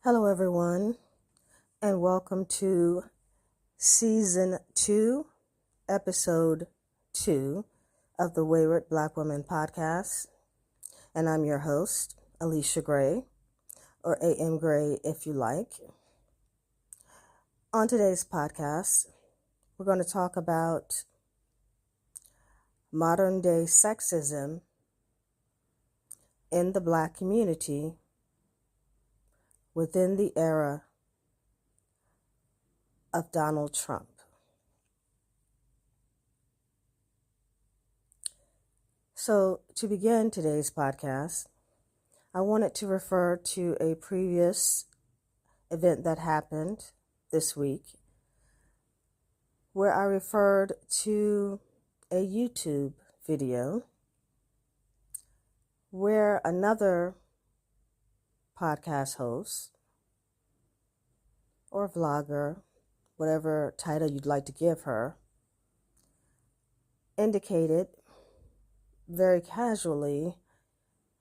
Hello, everyone, and welcome to Season 2, Episode 2 of the Wayward Blackwomen podcast. And I'm your host, Alicia Gray, or AM Gray if you like. On today's podcast, we're going to talk about modern day sexism in the Black community within the era of Donald Trump. So, to begin today's podcast, I wanted to refer to a previous event that happened this week where I referred to a YouTube video where another podcast host or vlogger, whatever title you'd like to give her, indicated very casually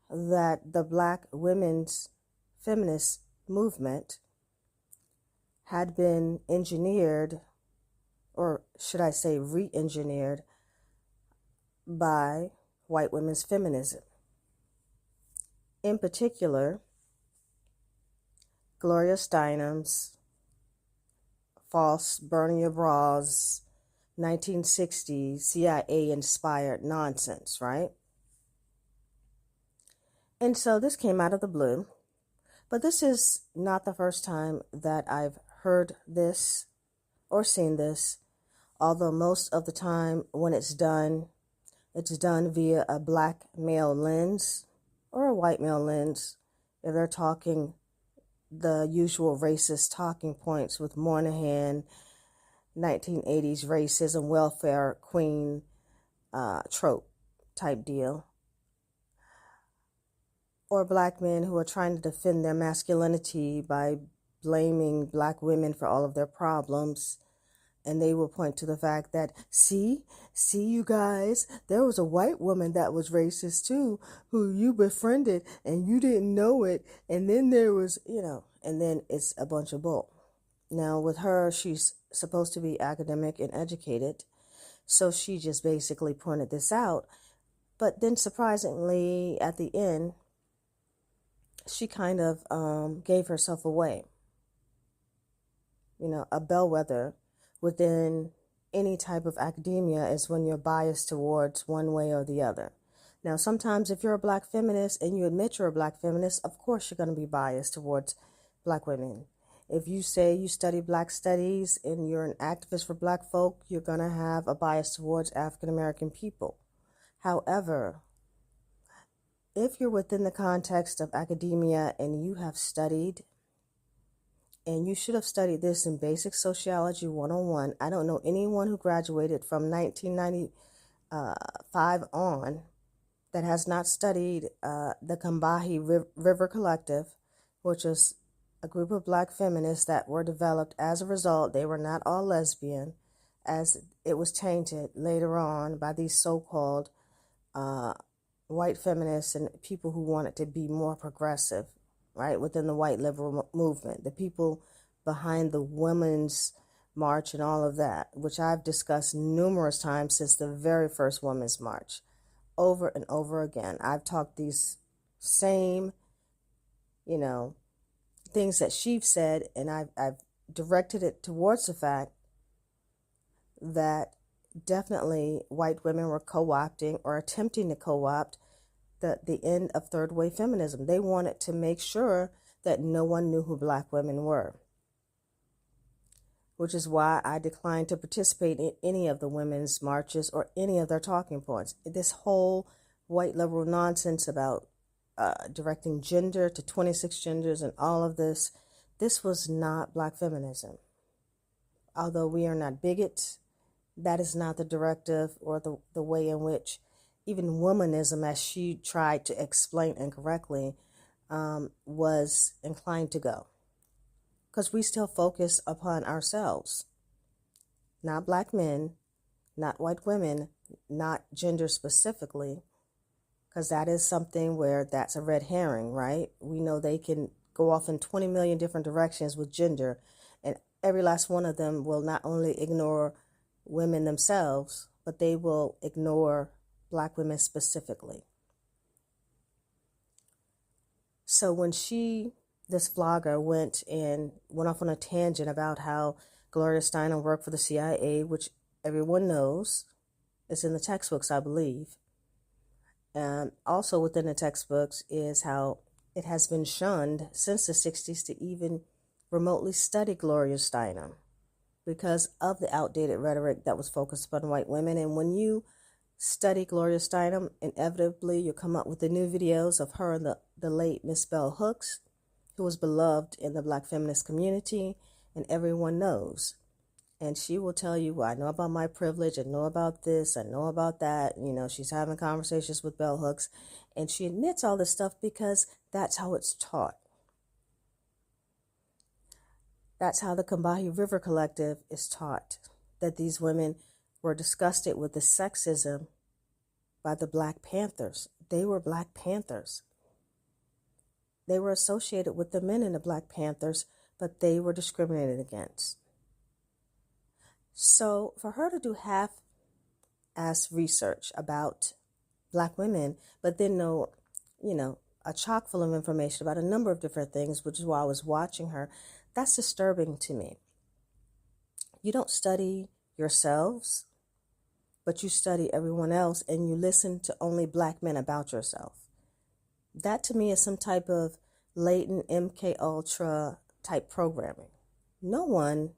that the Black women's feminist movement had been engineered, or should I say re-engineered, by white women's feminism. In particular, Gloria Steinem's false burn your bras 1960s CIA-inspired nonsense, right? And so this came out of the blue, but this is not the first time that I've heard this or seen this, although most of the time when it's done via a Black male lens or a white male lens, if they're talking the usual racist talking points with Moynihan, 1980s racism, welfare queen trope type deal. Or Black men who are trying to defend their masculinity by blaming Black women for all of their problems. And they will point to the fact that, see you guys, there was a white woman that was racist too, who you befriended and you didn't know it. And then there was, and then it's a bunch of bull. Now with her, she's supposed to be academic and educated. So she just basically pointed this out. But then surprisingly, at the end, she kind of gave herself away. A bellwether within any type of academia is when you're biased towards one way or the other. Now, sometimes if you're a Black feminist and you admit you're a Black feminist, of course you're going to be biased towards Black women. If you say you study Black studies and you're an activist for Black folk, you're going to have a bias towards African American people. However, if you're within the context of academia and you have studied, and you should have studied this in Basic Sociology 101. I don't know anyone who graduated from 1995 on that has not studied the Combahee River Collective, which is a group of Black feminists that were developed as a result. They were not all lesbian, as it was tainted later on by these so-called white feminists and people who wanted to be more progressive, right, within the white liberal movement, the people behind the Women's March and all of that, which I've discussed numerous times since the very first Women's March, over and over again. I've talked these same, things that she've said, and I've directed it towards the fact that definitely white women were co-opting or attempting to co-opt the end of third wave feminism. They wanted to make sure that no one knew who Black women were, which is why I declined to participate in any of the women's marches or any of their talking points. This whole white liberal nonsense about directing gender to 26 genders and all of this was not Black feminism. Although we are not bigots, that is not the directive or the way in which even womanism, as she tried to explain incorrectly, was inclined to go. Because we still focus upon ourselves, not Black men, not white women, not gender specifically, because that is something where that's a red herring, right? We know they can go off in 20 million different directions with gender, and every last one of them will not only ignore women themselves, but they will ignore Black women specifically. So when this vlogger went off on a tangent about how Gloria Steinem worked for the CIA, which everyone knows, it's in the textbooks, I believe. And also within the textbooks is how it has been shunned since the 60s to even remotely study Gloria Steinem because of the outdated rhetoric that was focused on white women. And when you study Gloria Steinem, inevitably you'll come up with the new videos of her and the late Miss Bell Hooks, who was beloved in the Black feminist community, and everyone knows. And she will tell you, well, I know about my privilege, I know about this, I know about that. You know, she's having conversations with Bell Hooks, and she admits all this stuff because that's how it's taught. That's how the Combahee River Collective is taught, that these women were disgusted with the sexism by the Black Panthers. They were Black Panthers. They were associated with the men in the Black Panthers, but they were discriminated against. So for her to do half-ass research about Black women, but then know, a chock full of information about a number of different things, which is why I was watching her, that's disturbing to me. You don't study yourselves, but you study everyone else, and you listen to only Black men about yourself. That to me is some type of latent MK Ultra type programming. No one,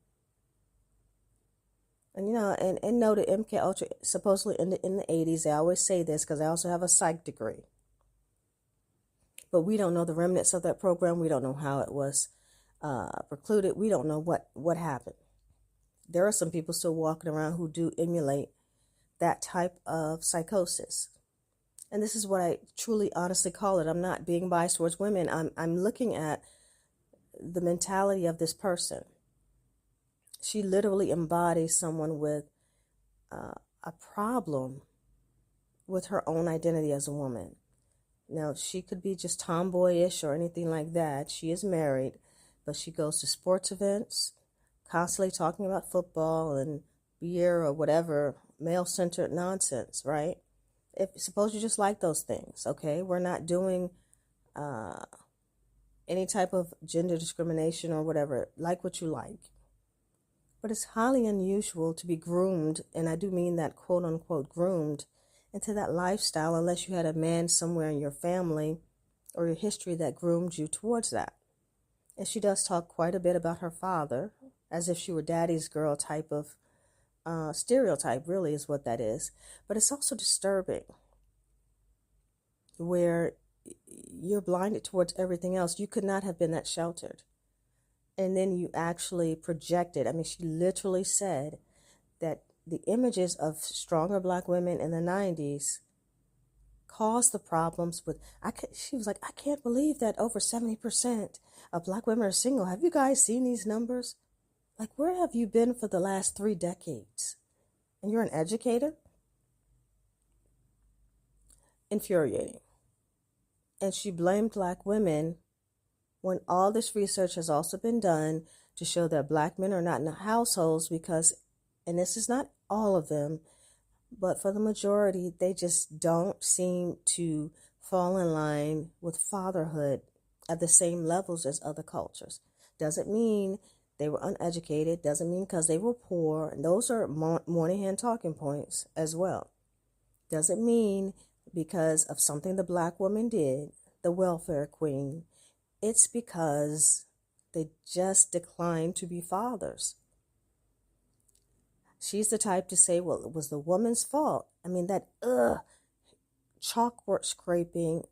and know that MK Ultra supposedly in the 80s, they always say this because I also have a psych degree. But we don't know the remnants of that program. We don't know how it was precluded. We don't know what happened. There are some people still walking around who do emulate that type of psychosis. And this is what I truly, honestly call it. I'm not being biased towards women. I'm looking at the mentality of this person. She literally embodies someone with a problem with her own identity as a woman. Now, she could be just tomboyish or anything like that. She is married, but she goes to sports events, constantly talking about football and beer or whatever male-centered nonsense, right? Suppose you just like those things, okay? We're not doing any type of gender discrimination or whatever. Like what you like. But it's highly unusual to be groomed, and I do mean that quote-unquote groomed, into that lifestyle unless you had a man somewhere in your family or your history that groomed you towards that. And she does talk quite a bit about her father, as if she were daddy's girl type of stereotype, really is what that is. But it's also disturbing where you're blinded towards everything else. You could not have been that sheltered. And then you actually projected. I mean, she literally said that the images of stronger Black women in the 90s caused the problems with, she was like, I can't believe that over 70% of Black women are single. Have you guys seen these numbers? Like, where have you been for the last 3 decades? And you're an educator? Infuriating. And she blamed Black women when all this research has also been done to show that Black men are not in the households because, and this is not all of them, but for the majority, they just don't seem to fall in line with fatherhood at the same levels as other cultures. Doesn't mean they were uneducated, doesn't mean because they were poor, and those are Moynihan talking points as well. Doesn't mean because of something the Black woman did, the welfare queen. It's because they just declined to be fathers. She's the type to say, well, it was the woman's fault. I mean, that chalkboard scraping,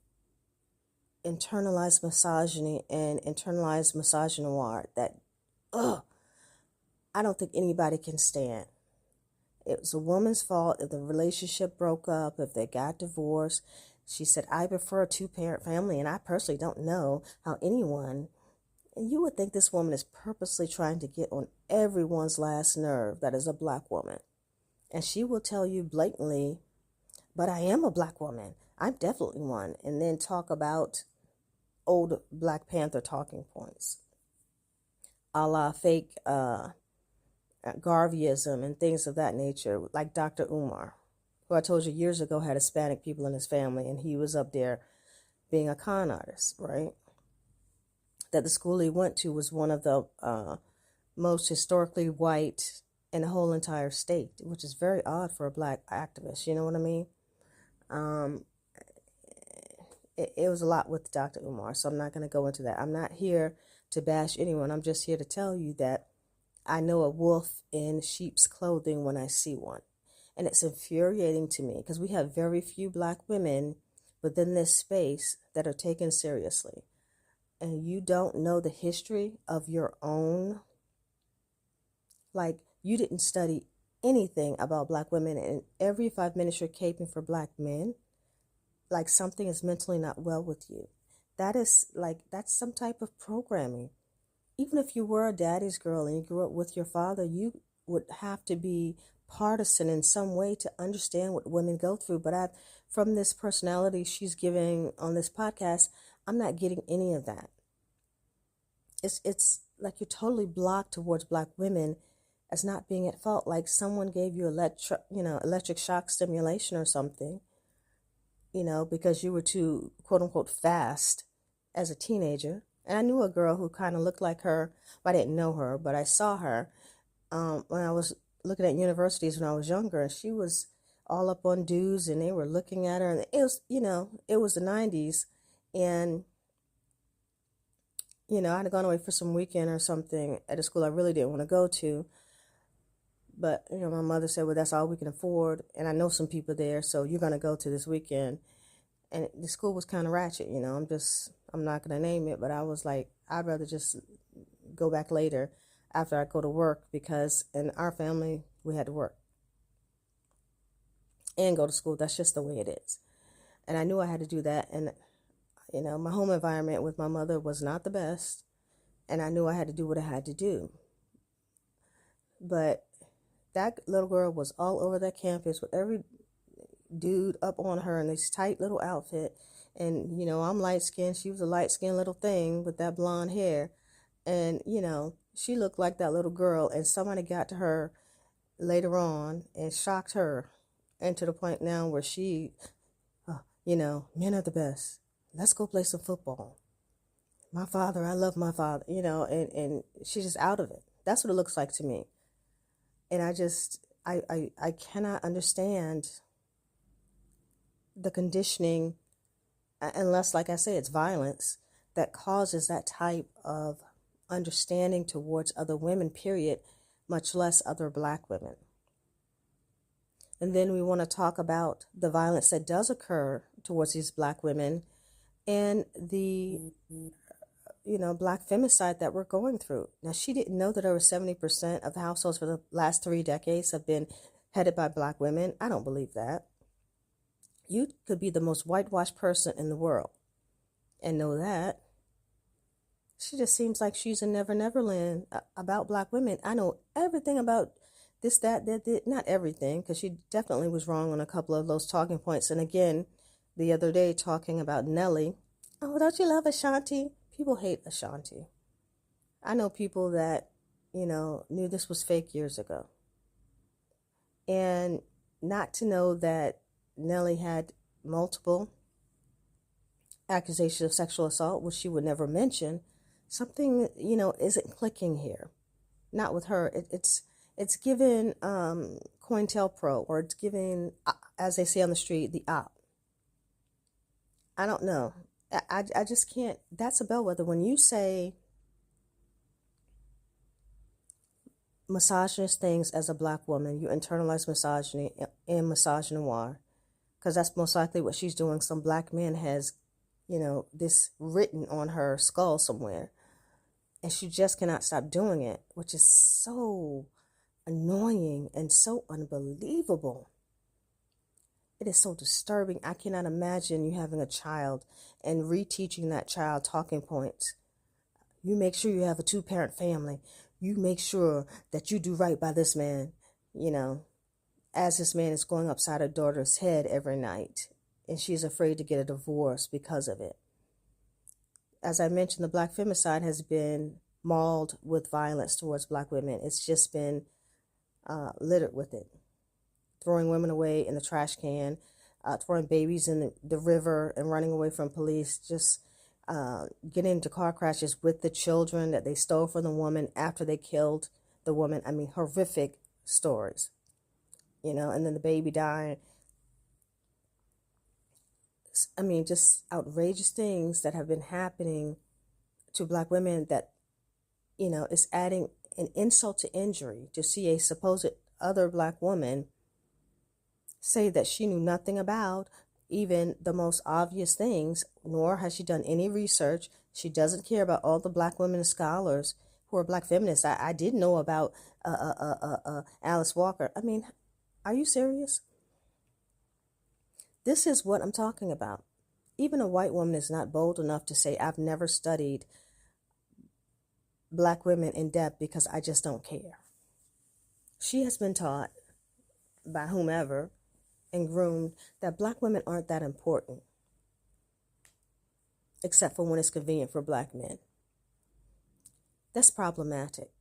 internalized misogyny and internalized misogynoir, that I don't think anybody can stand. It was a woman's fault if the relationship broke up, if they got divorced. She said, I prefer a 2-parent family, and I personally don't know how anyone, and you would think this woman is purposely trying to get on everyone's last nerve that is a Black woman. And she will tell you blatantly, but I am a Black woman. I'm definitely one. And then talk about old Black Panther talking points, a la fake Garveyism and things of that nature, like Dr. Umar, who I told you years ago had Hispanic people in his family, and he was up there being a con artist, right? That the school he went to was one of the most historically white in the whole entire state, which is very odd for a Black activist. You know what I mean? Um, it was a lot with Dr. Umar, so I'm not going to go into that. I'm not here to bash anyone. I'm just here to tell you that I know a wolf in sheep's clothing when I see one. And it's infuriating to me because we have very few Black women within this space that are taken seriously. And you don't know the history of your own. Like, you didn't study anything about Black women, and every 5 minutes you're caping for Black men, like something is mentally not well with you. That's some type of programming. Even if you were a daddy's girl and you grew up with your father, you would have to be partisan in some way to understand what women go through. But from this personality she's giving on this podcast, I'm not getting any of that. It's like you're totally blocked towards Black women as not being at fault. Like someone gave you electric shock stimulation or something, because you were too, quote unquote, fast as a teenager. And I knew a girl who kind of looked like her, but I didn't know her, but I saw her when I was looking at universities when I was younger, and she was all up on dudes, and they were looking at her, and it was, it was the 90s, and, I had gone away for some weekend or something at a school I really didn't want to go to, but, my mother said, well, that's all we can afford, and I know some people there, so you're going to go to this weekend. And the school was kind of ratchet, I'm not going to name it, but I was like, I'd rather just go back later after I go to work, because in our family, we had to work and go to school. That's just the way it is. And I knew I had to do that. And, my home environment with my mother was not the best. And I knew I had to do what I had to do. But that little girl was all over that campus with every dude up on her in this tight little outfit. And, I'm light-skinned. She was a light-skinned little thing with that blonde hair. And, she looked like that little girl. And somebody got to her later on and shocked her. And to the point now where she, men are the best. Let's go play some football. My father, I love my father, and she's just out of it. That's what it looks like to me. And I cannot understand the conditioning, unless, like I say, it's violence that causes that type of understanding towards other women, period, much less other Black women. And then we want to talk about the violence that does occur towards these Black women and the, Black femicide that we're going through. Now, she didn't know that over 70% of households for the last 3 decades have been headed by Black women. I don't believe that. You could be the most whitewashed person in the world and know that. She just seems like she's a Never Never Land about Black women. I know everything about this, that, not everything, because she definitely was wrong on a couple of those talking points. And again, the other day talking about Nelly. Oh, don't you love Ashanti? People hate Ashanti. I know people that, knew this was fake years ago. And not to know that Nelly had multiple accusations of sexual assault, which she would never mention, something, isn't clicking here. Not with her. It's given COINTELPRO, or it's given, as they say on the street, the op. I don't know. I just can't. That's a bellwether. When you say misogynist things as a Black woman, you internalize misogyny and misogynoir, because that's most likely what she's doing. Some Black man has, this written on her skull somewhere, and she just cannot stop doing it, which is so annoying and so unbelievable. It is so disturbing. I cannot imagine you having a child and reteaching that child talking points. You make sure you have a 2-parent family. You make sure that you do right by this man, as this man is going upside her daughter's head every night, and she's afraid to get a divorce because of it. as I mentioned, the Black femicide has been mauled with violence towards Black women. It's just been littered with it. Throwing women away in the trash can, throwing babies in the river and running away from police, just getting into car crashes with the children that they stole from the woman after they killed the woman. I mean, horrific stories, and then the baby dying. I mean, just outrageous things that have been happening to Black women that, is adding an insult to injury to see a supposed other Black woman say that she knew nothing about even the most obvious things, nor has she done any research. She doesn't care about all the Black women scholars who are Black feminists. I did know about Alice Walker. I mean, are you serious? This is what I'm talking about. Even a white woman is not bold enough to say, I've never studied Black women in depth because I just don't care. She has been taught by whomever and groomed that Black women aren't that important, except for when it's convenient for Black men. That's problematic.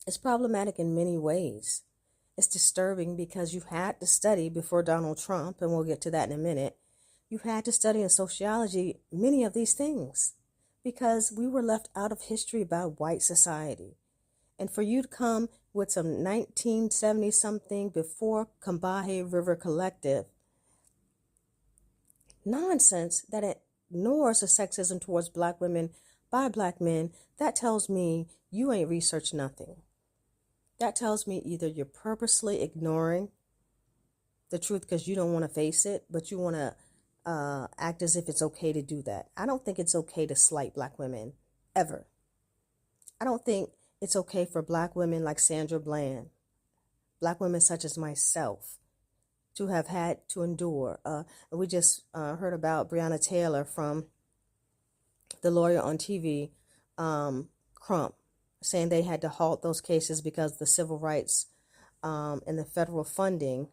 It's problematic in many ways. It's disturbing because you've had to study before Donald Trump, and we'll get to that in a minute. You've had to study in sociology many of these things because we were left out of history by white society. And for you to come with some 1970-something before Combahee River Collective nonsense that ignores the sexism towards Black women by Black men, that tells me you ain't researched nothing. That tells me either you're purposely ignoring the truth because you don't want to face it, but you want to act as if it's okay to do that. I don't think it's okay to slight Black women, ever. I don't think it's okay for Black women like Sandra Bland, Black women such as myself, to have had to endure. We just heard about Breonna Taylor from the lawyer on TV, Crump, saying they had to halt those cases because the civil rights and the federal funding,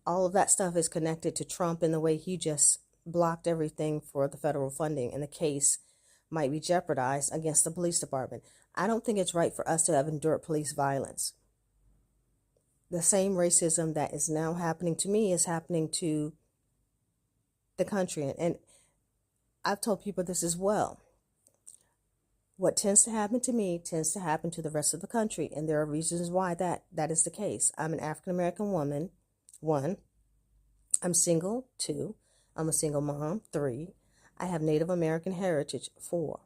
all of that stuff is connected to Trump in the way he just blocked everything for the federal funding, and the case might be jeopardized against the police department. I don't think it's right for us to have endured police violence. The same racism that is now happening to me is happening to the country. And I've told people this as well. What tends to happen to me tends to happen to the rest of the country. And there are reasons why that is the case. I'm an African-American woman, 1. I'm single, 2. I'm a single mom, 3. I have Native American heritage, 4.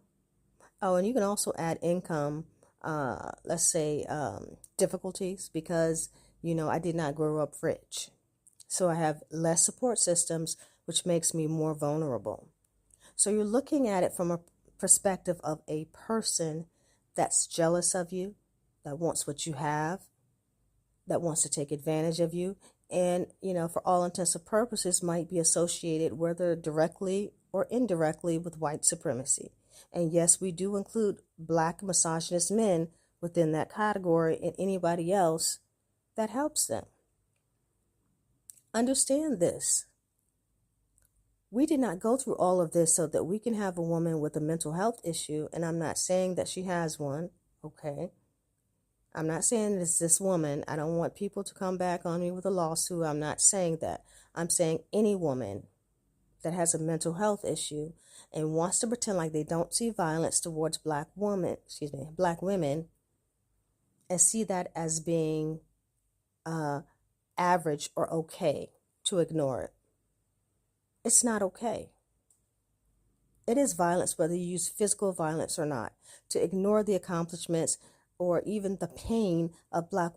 Oh, and you can also add income, let's say difficulties, because, I did not grow up rich. So I have less support systems, which makes me more vulnerable. So you're looking at it from a perspective of a person that's jealous of you, that wants what you have, that wants to take advantage of you, and, for all intents and purposes might be associated, whether directly or indirectly, with white supremacy. And yes, we do include Black misogynist men within that category and anybody else that helps them. Understand this. We did not go through all of this so that we can have a woman with a mental health issue, and I'm not saying that she has one, okay? I'm not saying it's this woman. I don't want people to come back on me with a lawsuit. I'm not saying that. I'm saying any woman that has a mental health issue and wants to pretend like they don't see violence towards Black women, and see that as being average or okay to ignore it. It's not okay. It is violence, whether you use physical violence or not. To ignore the accomplishments or even the pain of Black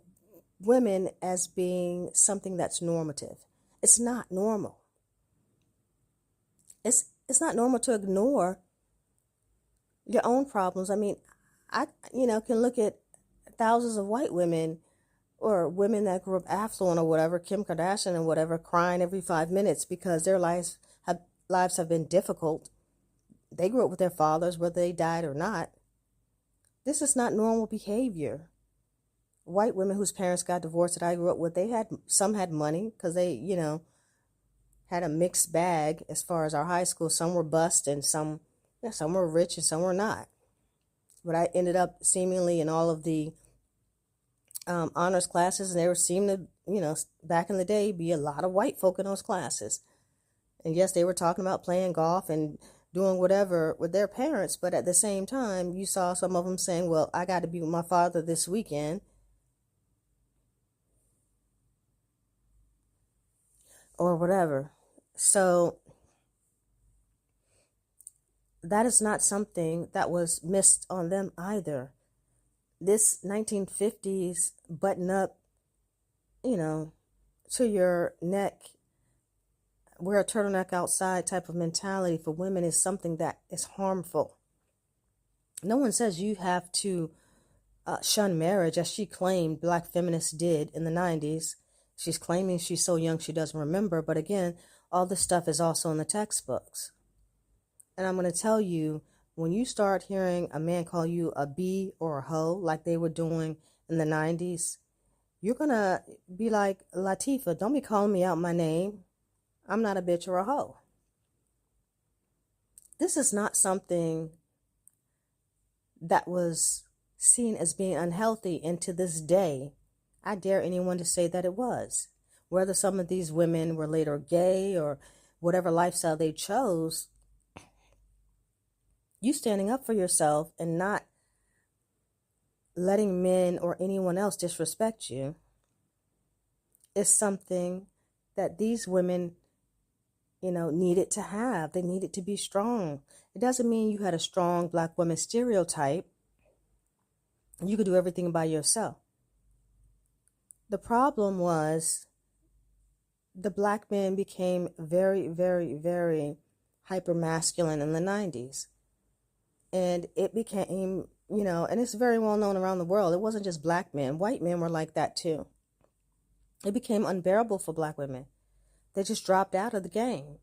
women as being something that's normative. It's not normal. It's not normal to ignore your own problems. I mean, I can look at thousands of white women or women that grew up affluent or whatever, Kim Kardashian and whatever, crying every 5 minutes because their lives have been difficult. They grew up with their fathers, whether they died or not. This is not normal behavior. White women whose parents got divorced that I grew up with, some had money because they, had a mixed bag as far as our high school. Some were bust and some were rich and some were not. But I ended up seemingly in all of the honors classes, and there seemed to, back in the day, be a lot of white folk in those classes. And yes, they were talking about playing golf and doing whatever with their parents, but at the same time, you saw some of them saying, well, I got to be with my father this weekend, or whatever. So that is not something that was missed on them either. This 1950s button up, to your neck, wear a turtleneck outside type of mentality for women is something that is harmful. No one says you have to shun marriage, as she claimed Black feminists did in the 90s. She's claiming she's so young she doesn't remember, but again, all this stuff is also in the textbooks. And I'm going to tell you, when you start hearing a man call you a bee or a hoe like they were doing in the 90s, you're going to be like, Latifah, don't be calling me out my name. I'm not a bitch or a hoe. This is not something that was seen as being unhealthy, and to this day, I dare anyone to say that it was. Whether some of these women were later gay or whatever lifestyle they chose, you standing up for yourself and not letting men or anyone else disrespect you is something that these women, needed to have. They needed to be strong. It doesn't mean you had a strong Black woman stereotype. You could do everything by yourself. The problem was the Black men became very, very, very hyper masculine in the 90s. And it became, and it's very well known around the world. It wasn't just Black men. White men were like that too. It became unbearable for Black women. They just dropped out of the game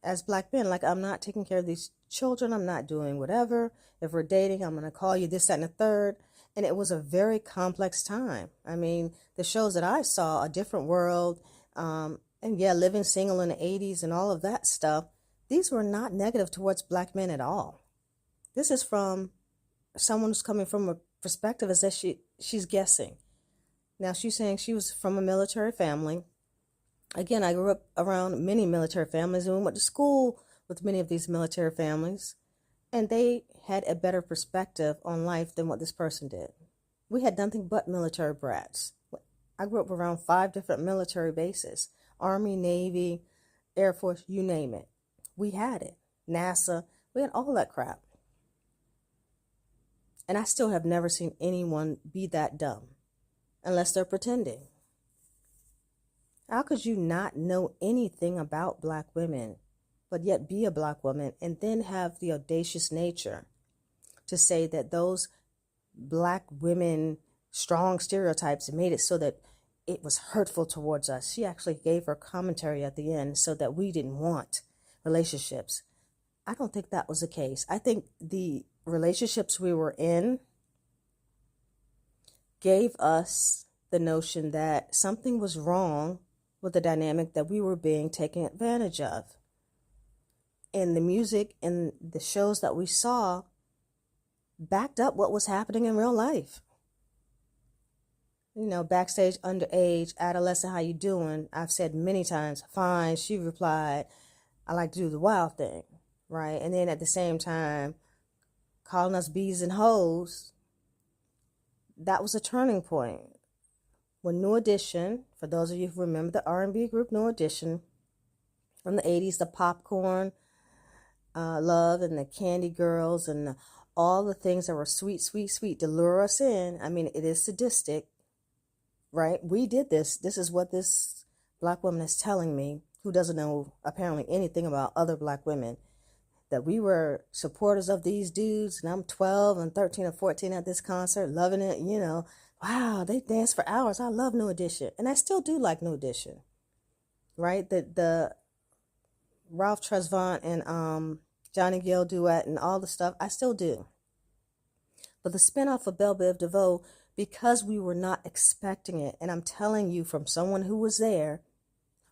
as Black men. Like, I'm not taking care of these children. I'm not doing whatever. If we're dating, I'm going to call you this, that, and the third. And it was a very complex time. I mean, the shows that I saw, A Different World, and yeah, Living Single in the 80s and all of that stuff, these were not negative towards Black men at all. This is from someone who's coming from a perspective as that she's guessing. Now, she's saying she was from a military family. Again, I grew up around many military families and we went to school with many of these military families, and they had a better perspective on life than what this person did. We had nothing but military brats. I grew up around 5 different military bases: Army, Navy, Air Force, you name it. We had it. NASA, we had all that crap. And I still have never seen anyone be that dumb, unless they're pretending. How could you not know anything about Black women, but yet be a Black woman and then have the audacious nature to say that those Black women strong stereotypes made it so that it was hurtful towards us? She actually gave her commentary at the end so that we didn't want relationships. I don't think that was the case. I think the relationships we were in gave us the notion that something was wrong with the dynamic, that we were being taken advantage of. And the music and the shows that we saw backed up what was happening in real life. Backstage, underage, adolescent, how you doing? I've said many times, fine. She replied, I like to do the wild thing, right? And then at the same time, calling us bees and hoes. That was a turning point. When New Edition, for those of you who remember the R&B group New Edition from the 80s, the Popcorn Love and the Candy Girls and all the things that were sweet, sweet, sweet to lure us in. I mean, it is sadistic, right? We did this. This is what this Black woman is telling me, who doesn't know apparently anything about other Black women, that we were supporters of these dudes, and I'm 12 and 13 or 14 at this concert, loving it, Wow, they dance for hours. I love New Edition. And I still do like New Edition, right? The Ralph Tresvant and Johnny Gill duet and all the stuff, I still do. But the spinoff of Belle Biv DeVoe, because we were not expecting it, and I'm telling you from someone who was there,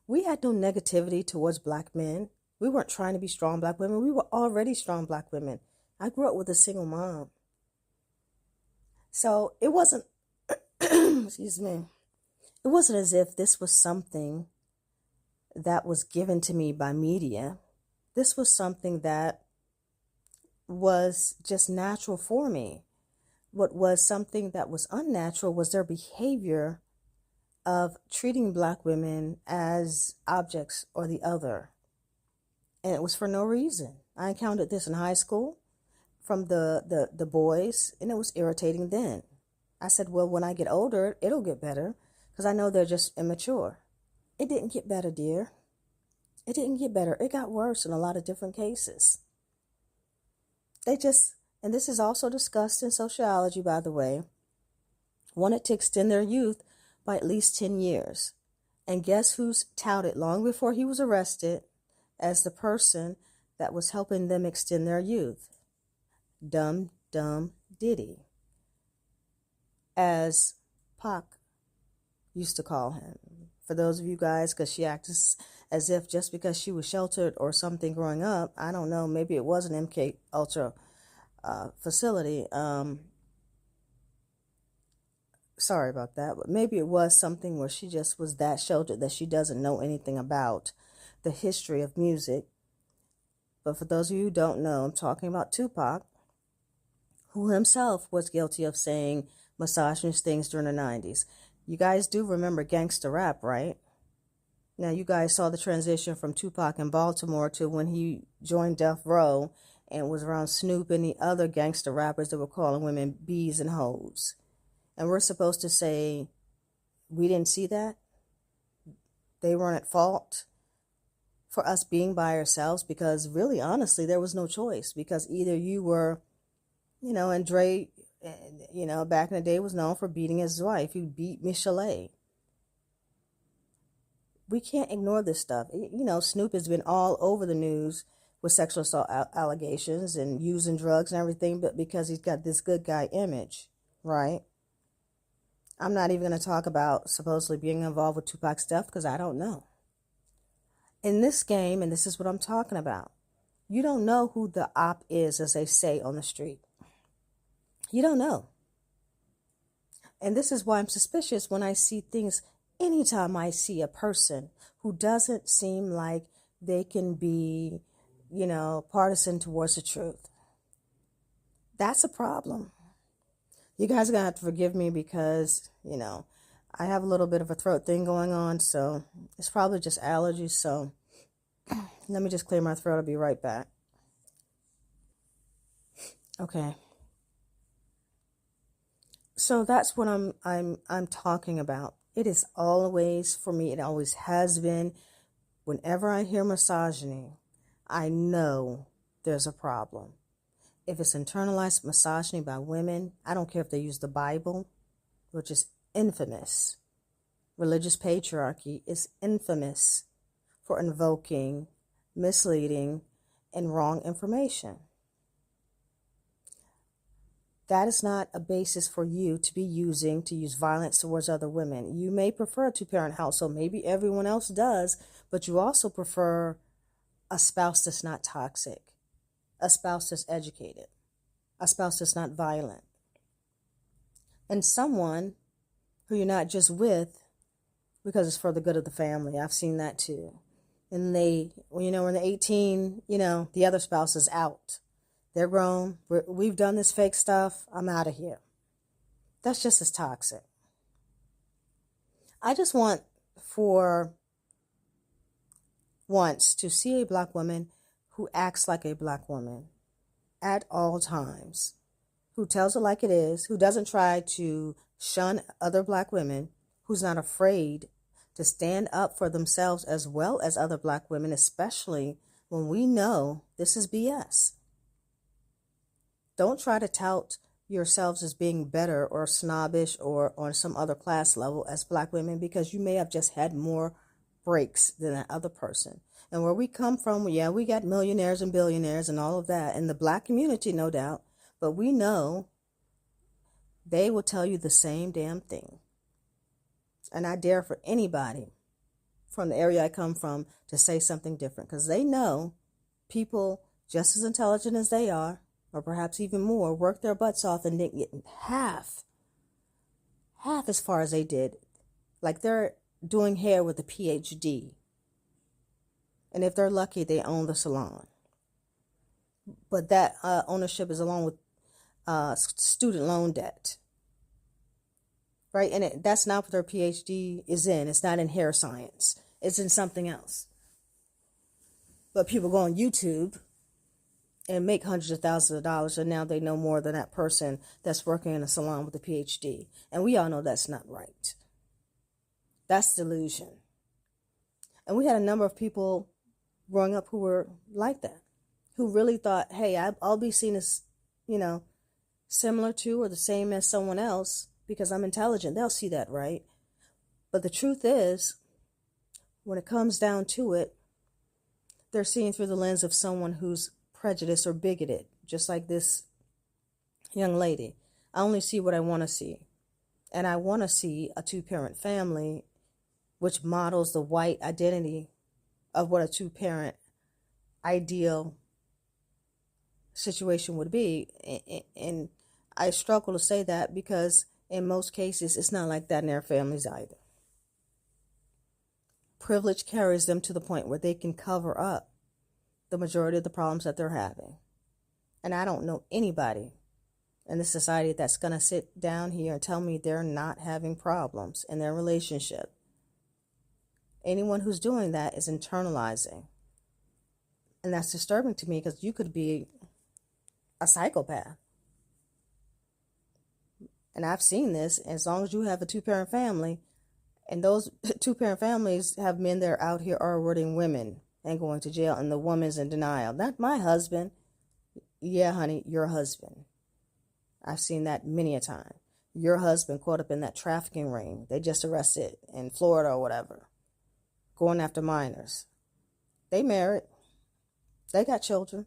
We had no negativity towards black men. We weren't trying to be strong black women. We were already strong black women. I grew up with a single mom. So it wasn't, excuse me, it wasn't as if this was something that was given to me by media. This was something that was just natural for me. What was something that was unnatural was their behavior of treating black women as objects or the other. And it was for no reason. I encountered this in high school from the boys, and it was irritating then. I said, well, when I get older, it'll get better, because I know they're just immature. It didn't get better, dear. It didn't get better. It got worse in a lot of different cases. And this is also discussed in sociology, by the way, wanted to extend their youth by at least 10 years. And guess who's touted long before he was arrested as the person that was helping them extend their youth? Dumb Diddy, as Pac used to call him. For those of you guys, because she acted as if just because she was sheltered or something growing up, I don't know, maybe it was an MK Ultra facility. Sorry about that, but maybe it was something where she just was that sheltered that she doesn't know anything about the history of music. But for those of you who don't know, I'm talking about Tupac, who himself was guilty of saying misogynist things during the 90s. You guys do remember gangster rap, right? Now, you guys saw the transition from Tupac in Baltimore to when he joined Death Row and was around Snoop and the other gangster rappers that were calling women bees and hoes. And we're supposed to say we didn't see that? They weren't at fault for us being by ourselves? Because really, honestly, there was no choice. Because either you were, and Dre, back in the day was known for beating his wife. He beat Michelet. We can't ignore this stuff. Snoop has been all over the news with sexual assault allegations and using drugs and everything, but because he's got this good guy image, right? I'm not even going to talk about supposedly being involved with Tupac's death because I don't know. In this game, and this is what I'm talking about, you don't know who the op is, as they say on the street. You don't know. And this is why I'm suspicious when I see things. Anytime I see a person who doesn't seem like they can be, partisan towards the truth, that's a problem. You guys are going to have to forgive me because, I have a little bit of a throat thing going on, so it's probably just allergies. So let me just clear my throat. I'll be right back. Okay. So that's what I'm talking about. It is always, for me, it always has been, whenever I hear misogyny, I know there's a problem. If it's internalized misogyny by women, I don't care if they use the Bible, which is infamous. Religious patriarchy is infamous for invoking misleading and wrong information. That is not a basis for you to be using to use violence towards other women. You may prefer a two-parent household. Maybe everyone else does, but you also prefer a spouse that's not toxic, a spouse that's educated, a spouse that's not violent, and someone who you're not just with because it's for the good of the family. I've seen that too. And when they're 18, the other spouse is out. They're grown. We've done this fake stuff. I'm out of here. That's just as toxic. I just want for once to see a black woman who acts like a black woman at all times, who tells it like it is, who doesn't try to shun other black women, who's not afraid to stand up for themselves as well as other black women, especially when we know this is BS. Don't try to tout yourselves as being better or snobbish or on some other class level as black women, because you may have just had more breaks than that other person. And where we come from, we got millionaires and billionaires and all of that in the black community, no doubt, but we know they will tell you the same damn thing. And I dare for anybody from the area I come from to say something different, because they know people just as intelligent as they are, or perhaps even more, work their butts off and didn't get half as far as they did. Like they're doing hair with a PhD. And if they're lucky, they own the salon. But that ownership is along with student loan debt. Right? And that's not what their PhD is in. It's not in hair science. It's in something else. But people go on YouTube and make hundreds of thousands of dollars, and now they know more than that person that's working in a salon with a PhD. And we all know that's not right. That's delusion. And we had a number of people growing up who were like that, who really thought, hey, I'll be seen as, similar to or the same as someone else because I'm intelligent. They'll see that, right? But the truth is, when it comes down to it, they're seeing through the lens of someone who's prejudiced or bigoted, just like this young lady. I only see what I want to see. And I want to see a two-parent family which models the white identity of what a two-parent ideal situation would be. And I struggle to say that because in most cases, it's not like that in their families either. Privilege carries them to the point where they can cover up the majority of the problems that they're having. And I don't know anybody in this society that's going to sit down here and tell me they're not having problems in their relationship. Anyone who's doing that is internalizing. And that's disturbing to me because you could be a psychopath. And I've seen this. As long as you have a two-parent family, and those two-parent families have men that are out here R-wording women and going to jail, and the woman's in denial. Not my husband. Yeah, honey, your husband. I've seen that many a time. Your husband caught up in that trafficking ring they just arrested in Florida or whatever, going after minors. They married. They got children.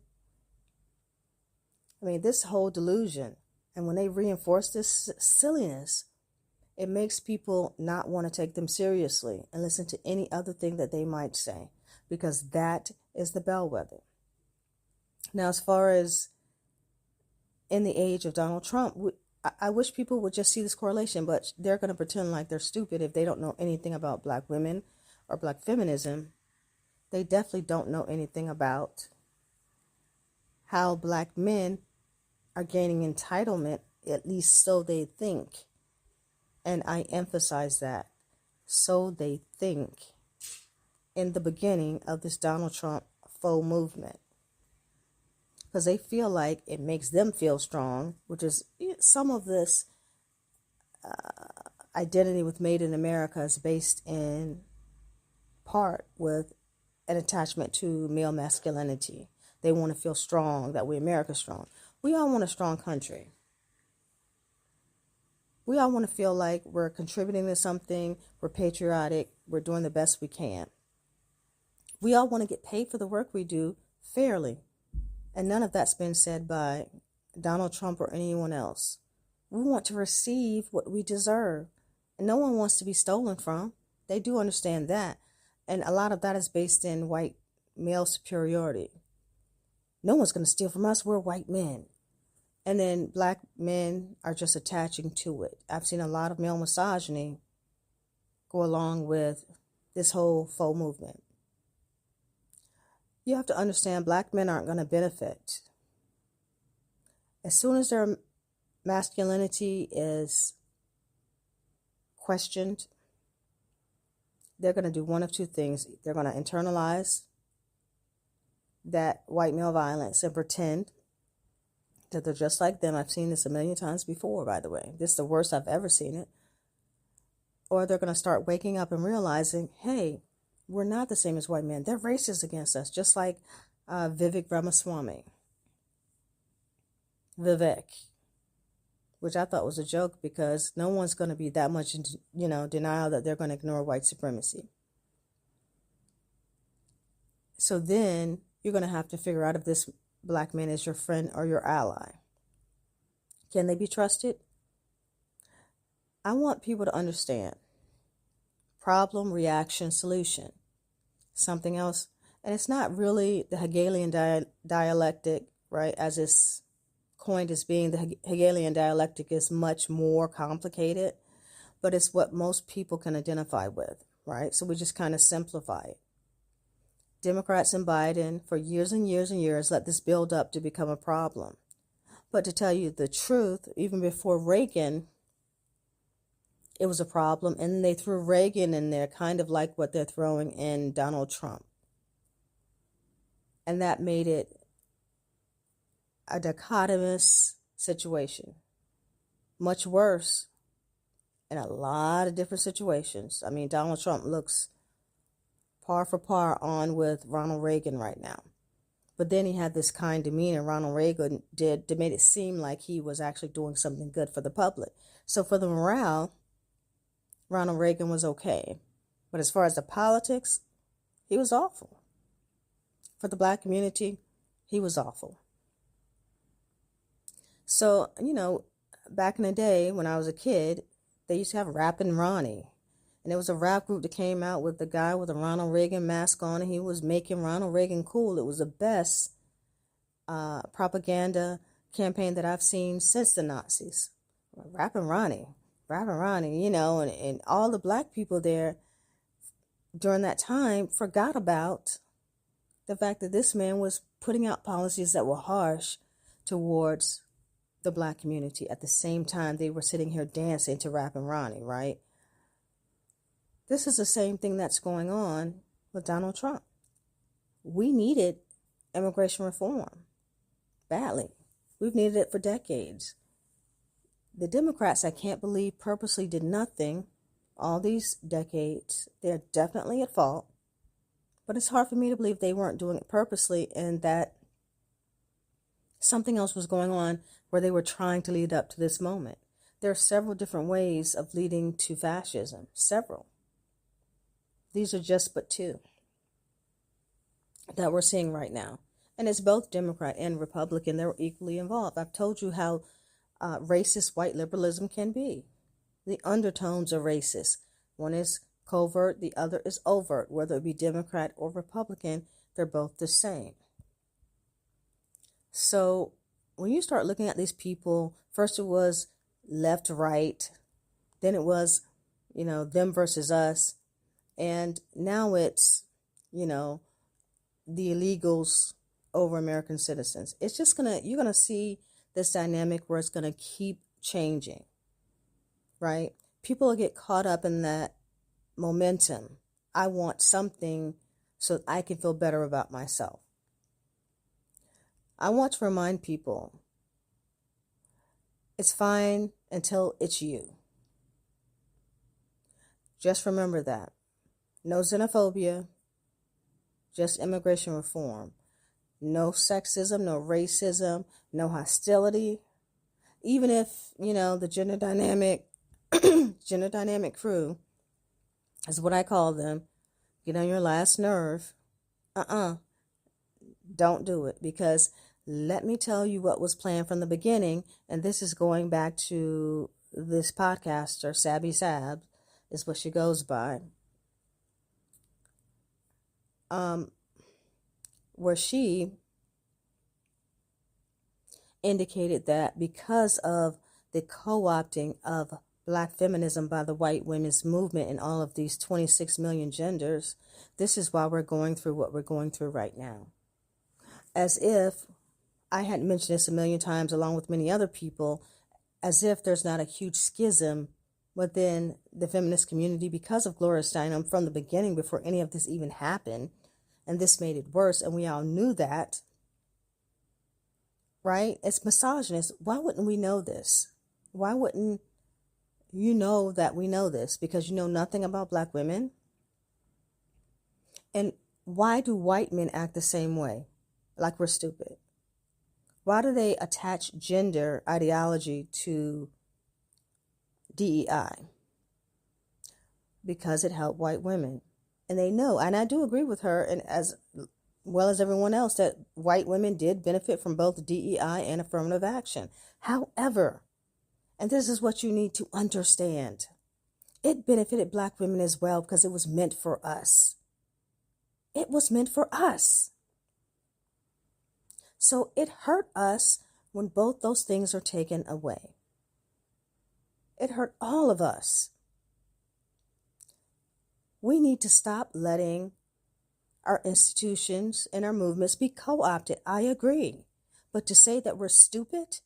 I mean, this whole delusion, and when they reinforce this silliness, it makes people not want to take them seriously and listen to any other thing that they might say, because that is the bellwether. Now, as far as in the age of Donald Trump, I wish people would just see this correlation, but they're going to pretend like they're stupid if they don't know anything about Black women or Black feminism. They definitely don't know anything about how Black men are gaining entitlement, at least so they think. And I emphasize that, so they think, in the beginning of this Donald Trump faux movement. Because they feel like it makes them feel strong, which is some of this identity with Made in America is based in part with an attachment to male masculinity. They want to feel strong, that America's strong. We all want a strong country. We all want to feel like we're contributing to something, we're patriotic, we're doing the best we can. We all want to get paid for the work we do fairly. And none of that's been said by Donald Trump or anyone else. We want to receive what we deserve. And no one wants to be stolen from. They do understand that. And a lot of that is based in white male superiority. No one's going to steal from us. We're white men. And then Black men are just attaching to it. I've seen a lot of male misogyny go along with this whole faux movement. You have to understand Black men aren't going to benefit. As soon as their masculinity is questioned, they're going to do one of two things. They're going to internalize that white male violence and pretend that they're just like them. I've seen this a million times before, by the way. This is the worst I've ever seen it. Or they're going to start waking up and realizing, hey, we're not the same as white men. They're racist against us, just like Vivek Ramaswamy. Vivek, which I thought was a joke because no one's going to be that much in, denial that they're going to ignore white supremacy. So then you're going to have to figure out if this Black man is your friend or your ally. Can they be trusted? I want people to understand problem, reaction, solution. something else. And it's not really the Hegelian dialectic, right? As it's coined as being, the Hegelian dialectic is much more complicated, but it's what most people can identify with, right? So we just kind of simplify it. Democrats and Biden for years and years and years let this build up to become a problem. But to tell you the truth, even before Reagan, it was a problem. And then they threw Reagan in there, kind of like what they're throwing in Donald Trump. And that made it a dichotomous situation. Much worse in a lot of different situations. I mean, Donald Trump looks par for par on with Ronald Reagan right now. But then he had this kind demeanor Ronald Reagan did to make it seem like he was actually doing something good for the public. So for the morale, Ronald Reagan was okay. But as far as the politics, he was awful. For the black community, he was awful. So, back in the day when I was a kid, they used to have Rappin' Ronnie. And there was a rap group that came out with the guy with a Ronald Reagan mask on, and he was making Ronald Reagan cool. It was the best propaganda campaign that I've seen since the Nazis. Rappin' Ronnie, and all the black people there during that time forgot about the fact that this man was putting out policies that were harsh towards the black community. At the same time, they were sitting here dancing to Rappin' Ronnie, right? This is the same thing that's going on with Donald Trump. We needed immigration reform badly. We've needed it for decades. The Democrats, I can't believe, purposely did nothing all these decades. They're definitely at fault. But it's hard for me to believe they weren't doing it purposely and that something else was going on where they were trying to lead up to this moment. There are several different ways of leading to fascism. Several. These are just but two that we're seeing right now. And it's both Democrat and Republican. They're equally involved. I've told you how racist white liberalism can be. The undertones are racist. One is covert, the other is overt. Whether it be Democrat or Republican, they're both the same. So when you start looking at these people, first it was left, right, then it was, them versus us. And now it's, the illegals over American citizens. It's just you're going to see this dynamic where it's going to keep changing, right? People will get caught up in that momentum. I want something so that I can feel better about myself. I want to remind people, it's fine until it's you. Just remember that. No xenophobia, just immigration reform. No sexism, no racism, no hostility. Even if, the gender dynamic crew is what I call them, get on your last nerve. Don't do it, because let me tell you what was planned from the beginning, and this is going back to this podcaster, Sabby Sab, is what she goes by. Where she indicated that because of the co-opting of black feminism by the white women's movement and all of these 26 million genders, this is why we're going through what we're going through right now. As if, I had mentioned this a million times along with many other people, as if there's not a huge schism within the feminist community because of Gloria Steinem from the beginning, before any of this even happened. And this made it worse, and we all knew that, right? It's misogynist. Why wouldn't we know this? Why wouldn't you know that we know this? Because you know nothing about black women? And why do white men act the same way? Like we're stupid. Why do they attach gender ideology to DEI? Because it helped white women. And they know, and I do agree with her, and as well as everyone else, that white women did benefit from both DEI and affirmative action. However, and this is what you need to understand, it benefited black women as well because it was meant for us. It was meant for us. So it hurt us when both those things are taken away. It hurt all of us. We need to stop letting our institutions and our movements be co-opted. I agree. But to say that we're stupid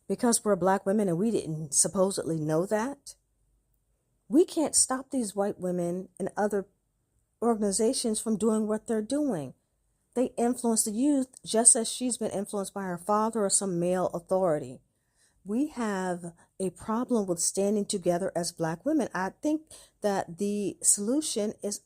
because we're Black women and we didn't supposedly know that, we can't stop these white women and other organizations from doing what they're doing. They influence the youth just as she's been influenced by her father or some male authority. We have a problem with standing together as Black women. I think that the solution is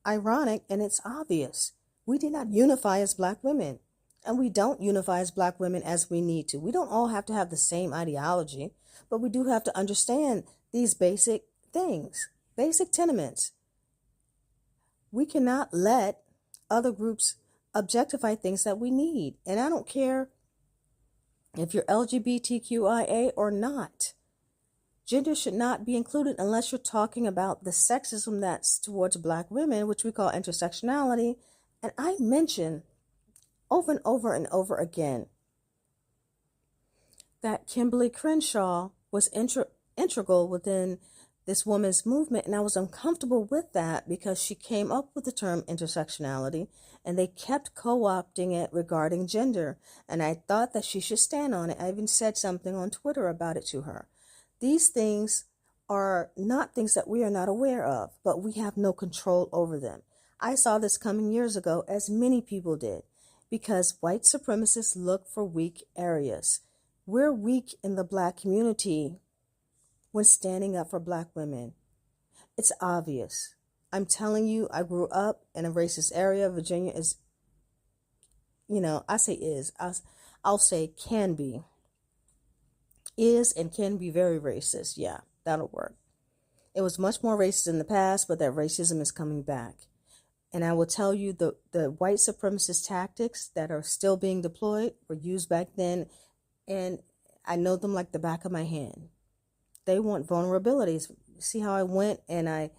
ironic and it's obvious. We did not unify as Black women, and we don't unify as Black women as we need to. We don't all have to have the same ideology, but we do have to understand these basic things, basic tenements. We cannot let other groups objectify things that we need. And I don't care if you're LGBTQIA or not. Gender should not be included unless you're talking about the sexism that's towards Black women, which we call intersectionality. And I mention over and over and over again that Kimberly Crenshaw was integral within this woman's movement, and I was uncomfortable with that because she came up with the term intersectionality and they kept co-opting it regarding gender, and I thought that she should stand on it. I even said something on Twitter about it to her. These things are not things that we are not aware of, but we have no control over them. I saw this coming years ago, as many people did, because white supremacists look for weak areas. We're weak in the Black community when standing up for Black women. It's obvious. I'm telling you, I grew up in a racist area. Virginia is, I say is, I'll say can be. Is and can be very racist. Yeah, that'll work. It was much more racist in the past, but that racism is coming back. And I will tell you the white supremacist tactics that are still being deployed were used back then, and I know them like the back of my hand. They want vulnerabilities. See how I went and I,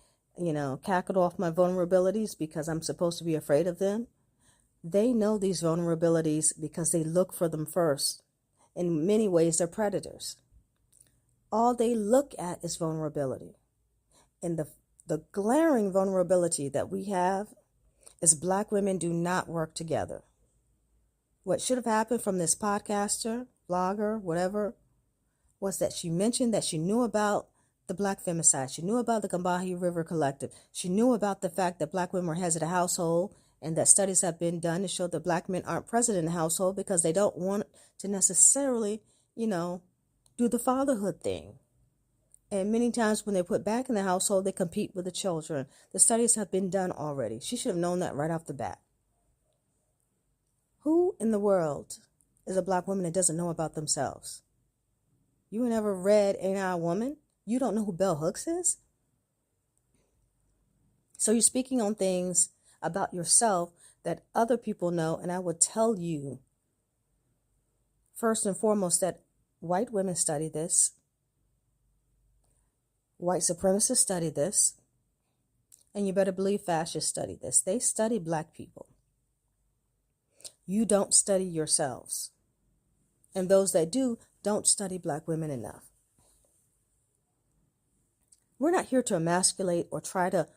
cackled off my vulnerabilities because I'm supposed to be afraid of them? They know these vulnerabilities because they look for them first. In many ways, they're predators. All they look at is vulnerability. And the glaring vulnerability that we have is Black women do not work together. What should have happened from this podcaster, blogger, whatever, was that she mentioned that she knew about the Black femicide. She knew about the Combahee River Collective. She knew about the fact that Black women were heads of the household and that studies have been done to show that Black men aren't present in the household because they don't want to necessarily, do the fatherhood thing. And many times when they're put back in the household, they compete with the children. The studies have been done already. She should have known that right off the bat. Who in the world is a Black woman that doesn't know about themselves? You never read Ain't I a Woman? You don't know who Bell Hooks is? So you're speaking on things about yourself that other people know, and I would tell you, first and foremost, that white women study this. White supremacists study this. And you better believe fascists study this. They study Black people. You don't study yourselves. And those that do, don't study Black women enough. We're not here to emasculate or try to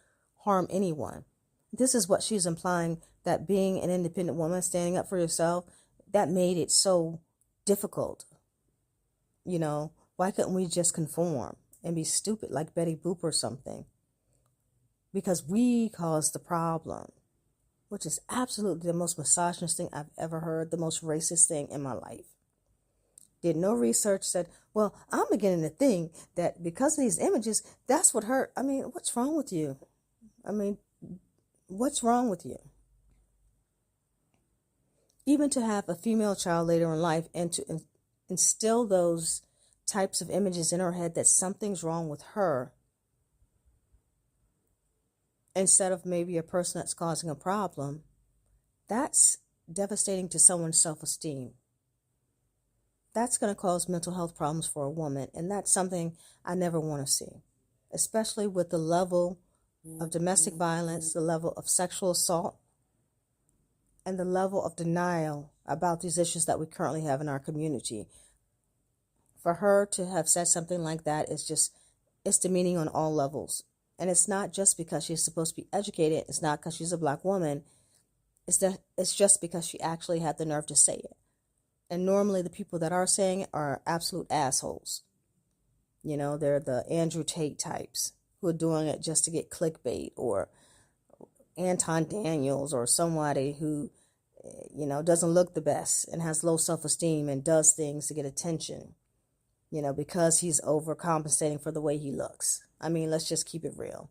harm anyone. This is what she's implying, that being an independent woman, standing up for yourself, that made it so difficult. Why couldn't we just conform and be stupid like Betty Boop or something? Because we caused the problem, which is absolutely the most misogynist thing I've ever heard, the most racist thing in my life. Did no research, said, well, I'm beginning to think that because of these images, that's what hurt. What's wrong with you? What's wrong with you? Even to have a female child later in life and to instill those types of images in her head that something's wrong with her, instead of maybe a person that's causing a problem, that's devastating to someone's self-esteem. That's going to cause mental health problems for a woman, and that's something I never want to see, especially with the level of domestic violence, the level of sexual assault, and the level of denial about these issues that we currently have in our community. For her to have said something like that is just, it's demeaning on all levels. And it's not just because she's supposed to be educated. It's not because she's a Black woman. It's just because she actually had the nerve to say it. And normally the people that are saying it are absolute assholes. You know, they're the Andrew Tate types who are doing it just to get clickbait, or Anton Daniels, or somebody who, you know, doesn't look the best and has low self-esteem and does things to get attention, you know, because he's overcompensating for the way he looks. I mean, let's just keep it real.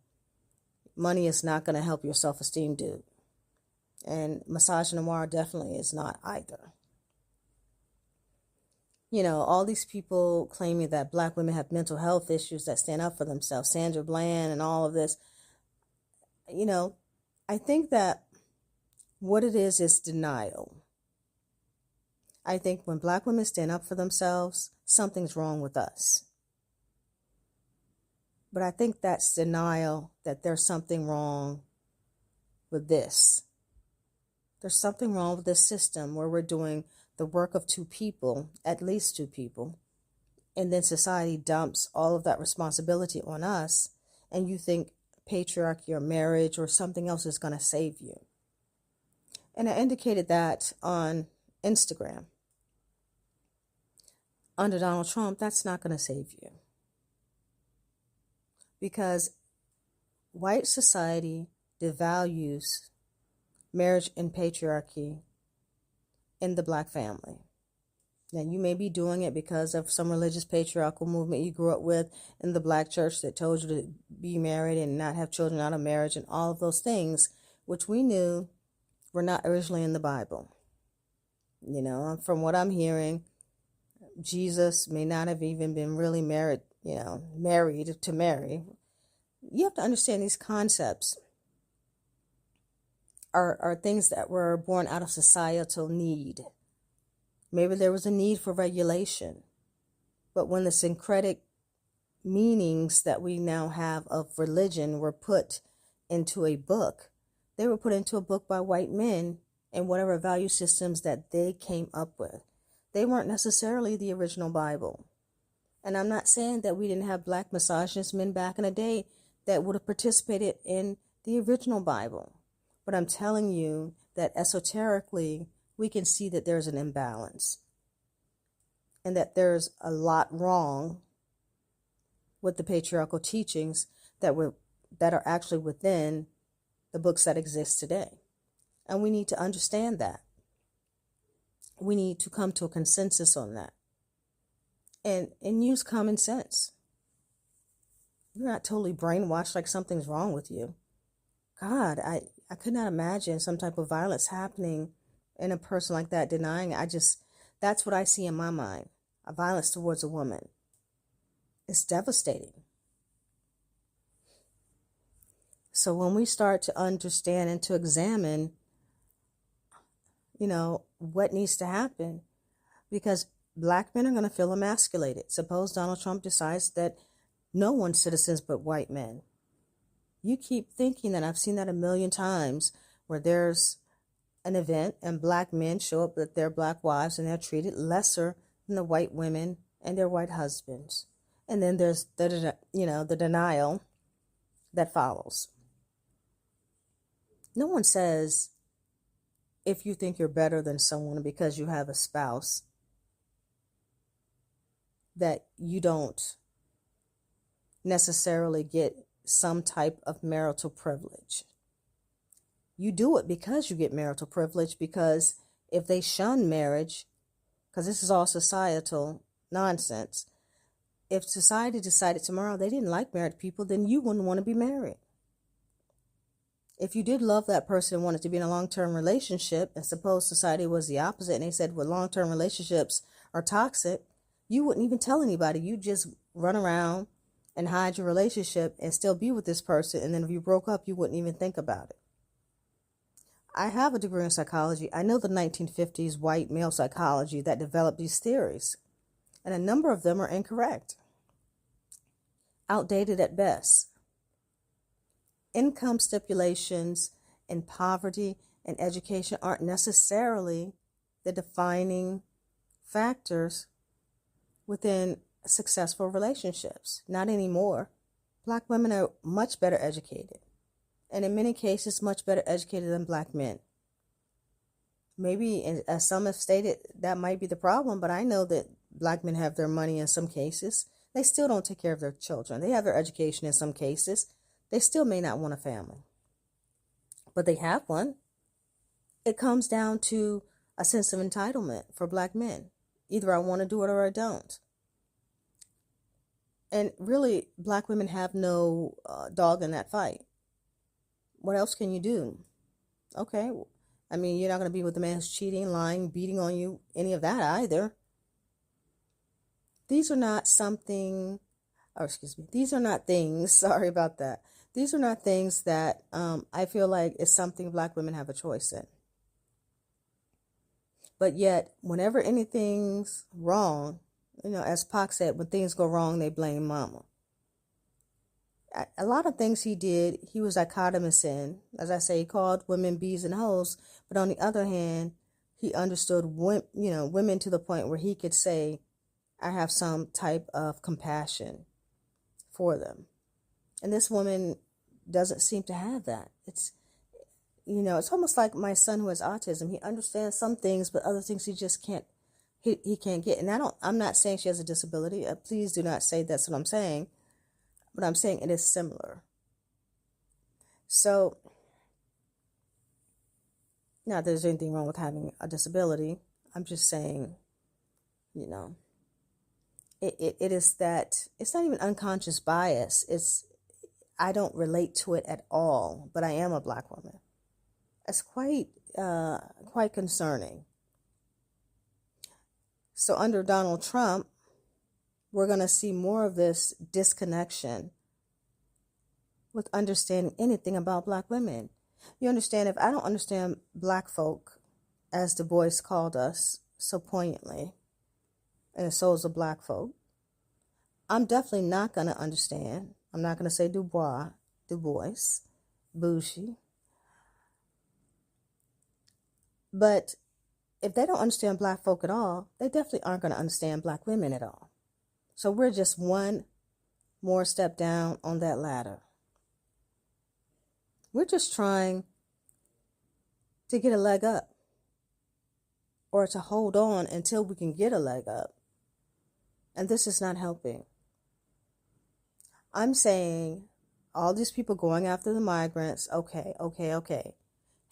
Money is not going to help your self-esteem, dude. And misogynoir definitely is not either. You know, all these people claiming that Black women have mental health issues that stand up for themselves, Sandra Bland and all of this. You know, I think that what it is denial. I think when Black women stand up for themselves, something's wrong with us. But I think that's denial that there's something wrong with this. There's something wrong with this system where we're doing the work of two people, at least two people, and then society dumps all of that responsibility on us, and you think patriarchy or marriage or something else is going to save you. And I indicated that on Instagram. Under Donald Trump, that's not going to save you. Because white society devalues marriage and patriarchy in the Black family. Now, you may be doing it because of some religious patriarchal movement you grew up with in the Black church that told you to be married and not have children out of marriage and all of those things, which we knew were not originally in the Bible. You know, from what I'm hearing, Jesus may not have even been really married to Mary. You have to understand these concepts are things that were born out of societal need. Maybe there was a need for regulation, but when the syncretic meanings that we now have of religion were put into a book, they were put into a book by white men and whatever value systems that they came up with. They weren't necessarily the original Bible. And I'm not saying that we didn't have Black misogynist men back in the day that would have participated in the original Bible. But I'm telling you that esoterically, we can see that there's an imbalance and that there's a lot wrong with the patriarchal teachings that are actually within the books that exist today. And we need to understand that. We need to come to a consensus on that and use common sense. You're not totally brainwashed like something's wrong with you. God, I could not imagine some type of violence happening in a person like that, denying it. That's what I see in my mind, a violence towards a woman. It's devastating. So when we start to understand and to examine, you know, what needs to happen, because Black men are going to feel emasculated. Suppose Donald Trump decides that no one's citizens but white men. You keep thinking that. I've seen that a million times where there's an event and Black men show up with their Black wives and they're treated lesser than the white women and their white husbands. And then there's the denial that follows. No one says if you think you're better than someone because you have a spouse that you don't necessarily get some type of marital privilege. You do it because you get marital privilege, because if they shun marriage, because this is all societal nonsense, if society decided tomorrow they didn't like married people, then you wouldn't want to be married. If you did love that person and wanted to be in a long-term relationship, and suppose society was the opposite and they said, well, long-term relationships are toxic, you wouldn't even tell anybody. You just run around and hide your relationship and still be with this person. And then if you broke up, you wouldn't even think about it. I have a degree in psychology. I know the 1950s white male psychology that developed these theories. And a number of them are incorrect, outdated at best. income stipulations and poverty and education aren't necessarily the defining factors within successful relationships. Not anymore. Black women are much better educated, and in many cases, much better educated than black men. Maybe, as some have stated, that might be the problem, but I know that black men have their money in some cases. They still don't take care of their children. They have their education in some cases. They still may not want a family, but they have one. It comes down to a sense of entitlement for black men. Either I want to do it or I don't. And really, black women have no dog in that fight. What else can you do? Okay, I mean, you're not going to be with the man who's cheating, lying, beating on you, any of that either. These are not these are not things, sorry about that. These are not things that I feel like is something black women have a choice in. But yet, whenever anything's wrong, as Pac said, when things go wrong, they blame mama. A lot of things he did, he was dichotomous in. As I say, he called women bees and hoes, but on the other hand, he understood women to the point where he could say, I have some type of compassion for them. And this woman doesn't seem to have that. It's almost like my son who has autism. He understands some things, but other things he just can't, he can't get. And I'm not saying she has a disability. Please do not say that's what I'm saying. But I'm saying it is similar. So, not that there's anything wrong with having a disability. I'm just saying, it is that it's not even unconscious bias. I don't relate to it at all, but I am a black woman. It's quite concerning. So under Donald Trump, we're going to see more of this disconnection with understanding anything about black women. You understand, if I don't understand black folk, as Du Bois called us so poignantly, and so is the black folk, I'm definitely not going to understand. I'm not going to say Du Bois, Bougie. But if they don't understand black folk at all, they definitely aren't going to understand black women at all. So we're just one more step down on that ladder. We're just trying to get a leg up, or to hold on until we can get a leg up. And this is not helping. I'm saying all these people going after the migrants, okay.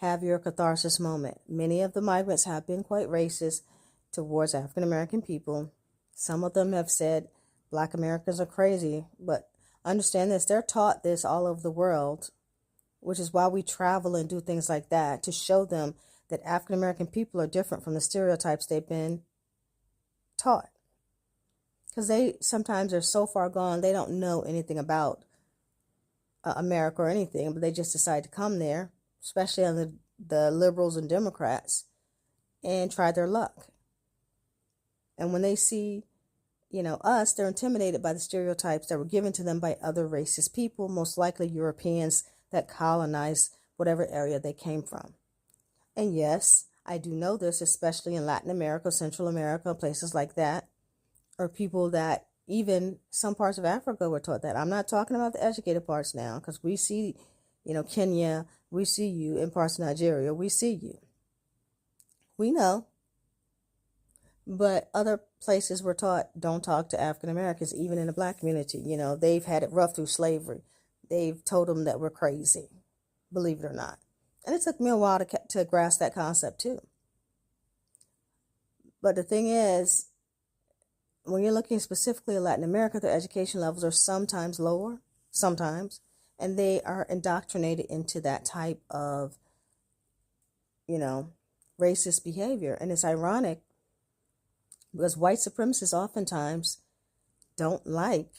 Have your catharsis moment. Many of the migrants have been quite racist towards African American people. Some of them have said Black Americans are crazy, but understand this, they're taught this all over the world, which is why we travel and do things like that, to show them that African American people are different from the stereotypes they've been taught. Because they sometimes are so far gone, they don't know anything about America or anything, but they just decide to come there, especially on the liberals and Democrats, and try their luck. And when they see, us, they're intimidated by the stereotypes that were given to them by other racist people, most likely Europeans that colonized whatever area they came from. And yes, I do know this, especially in Latin America, Central America, places like that, or people that even some parts of Africa were taught that. I'm not talking about the educated parts now, because we see, Kenya, we see you, in parts of Nigeria, we see you. We know. But other places were taught, don't talk to African Americans, even in the black community. They've had it rough through slavery. They've told them that we're crazy, believe it or not. And it took me a while to grasp that concept too. But the thing is, when you're looking specifically at Latin America, their education levels are sometimes lower, and they are indoctrinated into that type of, racist behavior. And it's ironic because white supremacists oftentimes don't like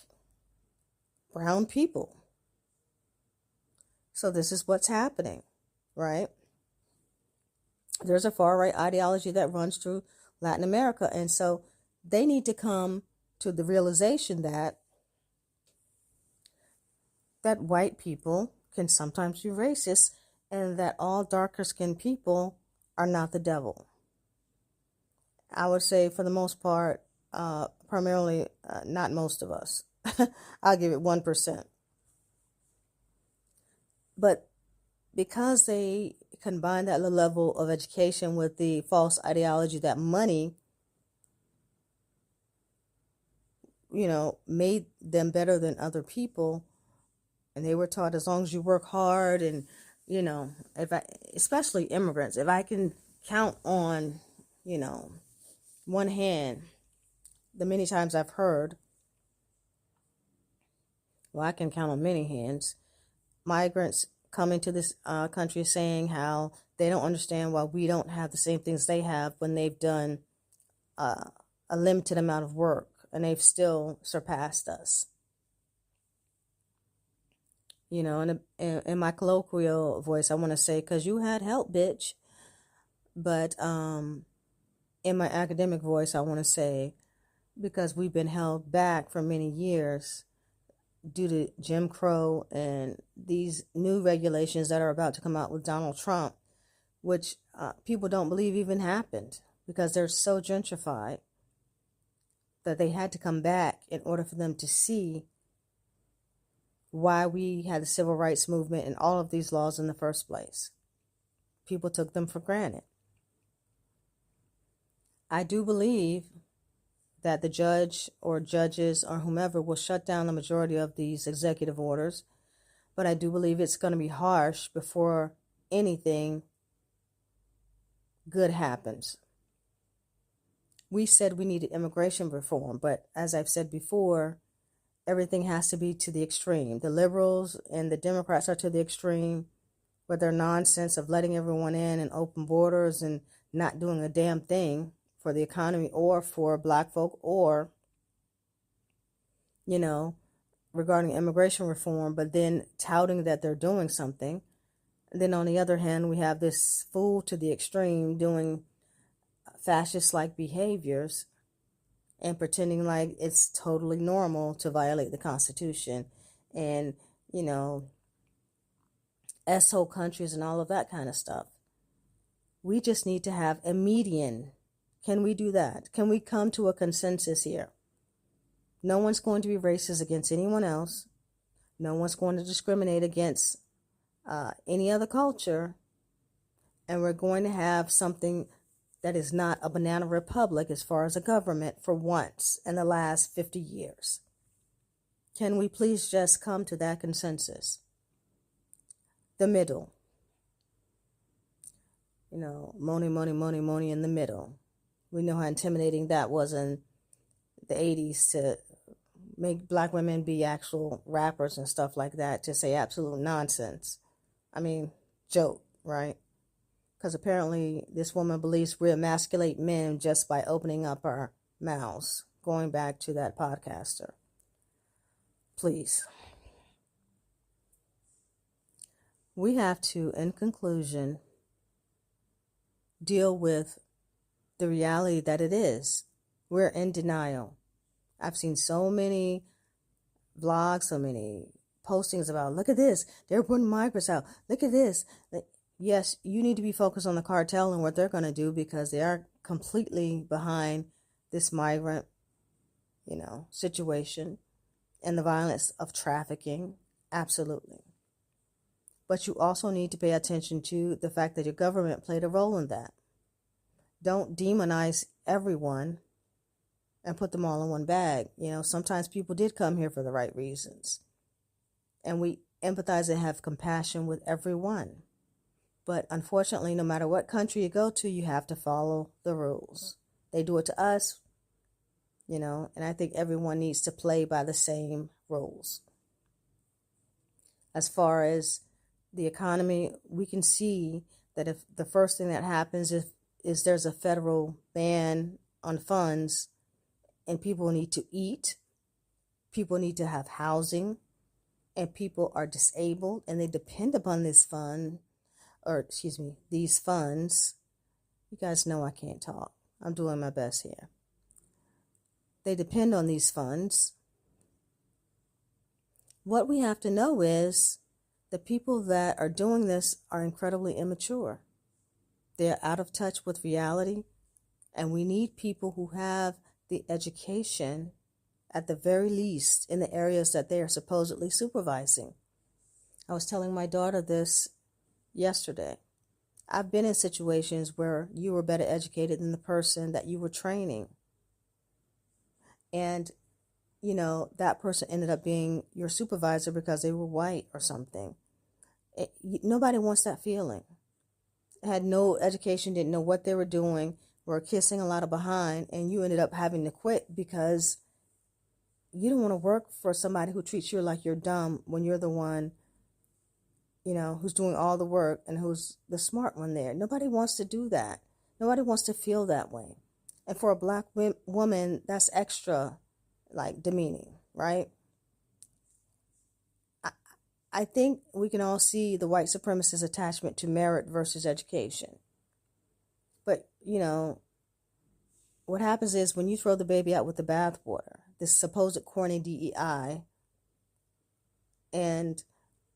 brown people. So this is what's happening, right? There's a far-right ideology that runs through Latin America, and so they need to come to the realization that white people can sometimes be racist, and that all darker skinned people are not the devil. I would say for the most part, primarily not most of us. I'll give it 1%. But because they combine that level of education with the false ideology that money, made them better than other people, and they were taught as long as you work hard and, especially immigrants, if I can count on, one hand the many times I've heard, well, I can count on many hands, migrants coming to this country saying how they don't understand why we don't have the same things they have when they've done a limited amount of work and they've still surpassed us. In my colloquial voice, I want to say, because you had help, bitch. But in my academic voice, I want to say, because we've been held back for many years due to Jim Crow and these new regulations that are about to come out with Donald Trump, which people don't believe even happened because they're so gentrified that they had to come back in order for them to see why we had the civil rights movement and all of these laws in the first place. People took them for granted. I do believe that the judge or judges or whomever will shut down the majority of these executive orders, but I do believe it's going to be harsh before anything good happens. We said we needed immigration reform, but as I've said before, everything has to be to the extreme. The liberals and the Democrats are to the extreme with their nonsense of letting everyone in and open borders and not doing a damn thing for the economy or for black folk or, regarding immigration reform, but then touting that they're doing something. And then on the other hand, we have this fool to the extreme doing fascist-like behaviors and pretending like it's totally normal to violate the Constitution and, S-hole countries and all of that kind of stuff. We just need to have a median. Can we do that? Can we come to a consensus here? No one's going to be racist against anyone else. No one's going to discriminate against any other culture. And we're going to have something that is not a banana republic as far as a government for once in the last 50 years. Can we please just come to that consensus? The middle. Money, money, money, money in the middle. We know how intimidating that was in the 80s to make black women be actual rappers and stuff like that, to say absolute nonsense. I mean, joke, right? Because apparently this woman believes we emasculate men just by opening up our mouths. Going back to that podcaster. Please. We have to, in conclusion, deal with the reality that it is. We're in denial. I've seen so many vlogs, so many postings about, look at this, they're putting migrants out. Look at this. Yes, you need to be focused on the cartel and what they're going to do because they are completely behind this migrant, situation and the violence of trafficking. Absolutely. But you also need to pay attention to the fact that your government played a role in that. Don't demonize everyone and put them all in one bag. Sometimes people did come here for the right reasons. And we empathize and have compassion with everyone. But unfortunately, no matter what country you go to, you have to follow the rules. They do it to us, and I think everyone needs to play by the same rules. As far as the economy, we can see that if the first thing that happens is there's a federal ban on funds and people need to eat, people need to have housing, and people are disabled and they depend upon these funds. You guys know I can't talk. I'm doing my best here. They depend on these funds. What we have to know is The people that are doing this are incredibly immature. They're out of touch with reality, and we need people who have the education, at the very least, in the areas that they are supposedly supervising. I was telling my daughter this yesterday. I've been in situations where you were better educated than the person that you were training. And, that person ended up being your supervisor because they were white or something. Nobody wants that feeling. Had no education, didn't know what they were doing, were kissing a lot of behind, and you ended up having to quit because you don't want to work for somebody who treats you like you're dumb when you're the one, who's doing all the work and who's the smart one there. Nobody wants to do that. Nobody wants to feel that way. And for a Black woman, that's extra, demeaning, right? I think we can all see the white supremacist attachment to merit versus education. But, what happens is when you throw the baby out with the bathwater, this supposed corny DEI, and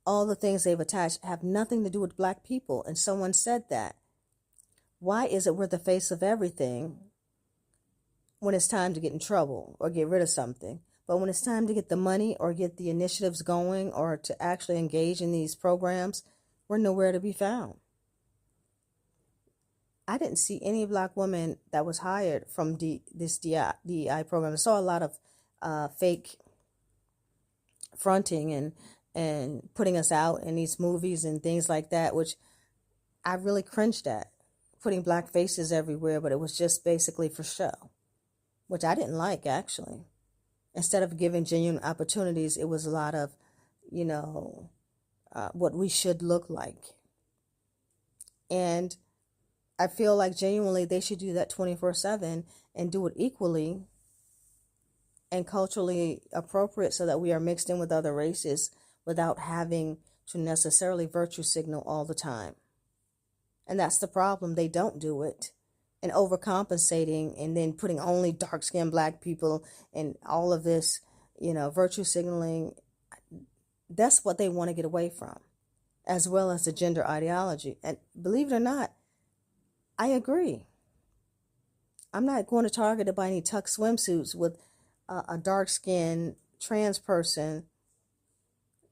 all the things they've attached have nothing to do with Black people. And someone said that. Why is it we're the face of everything when it's time to get in trouble or get rid of something? But when it's time to get the money or get the initiatives going or to actually engage in these programs, we're nowhere to be found. I didn't see any Black woman that was hired from this DEI program. I saw a lot of fake fronting and putting us out in these movies and things like that, which I really cringed at. Putting Black faces everywhere, but it was just basically for show, which I didn't like, actually. Instead of giving genuine opportunities, it was a lot of, what we should look like. And I feel like genuinely they should do that 24/7 and do it equally and culturally appropriate so that we are mixed in with other races without having to necessarily virtue signal all the time. And that's the problem. They don't do it. And overcompensating and then putting only dark-skinned Black people and all of this, virtue signaling, that's what they want to get away from, as well as the gender ideology. And believe it or not, I agree. I'm not going to Target to buy any tuck swimsuits with a dark-skinned trans person,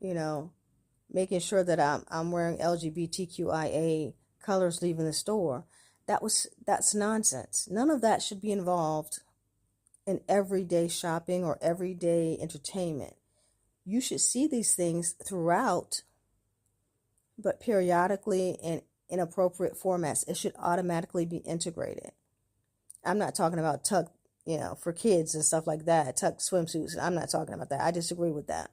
making sure that I'm wearing LGBTQIA colors leaving the store. That's nonsense. None of that should be involved in everyday shopping or everyday entertainment. You should see these things throughout, but periodically in inappropriate formats. It should automatically be integrated. I'm not talking about tuck, for kids and stuff like that, tuck swimsuits. I'm not talking about that. I disagree with that.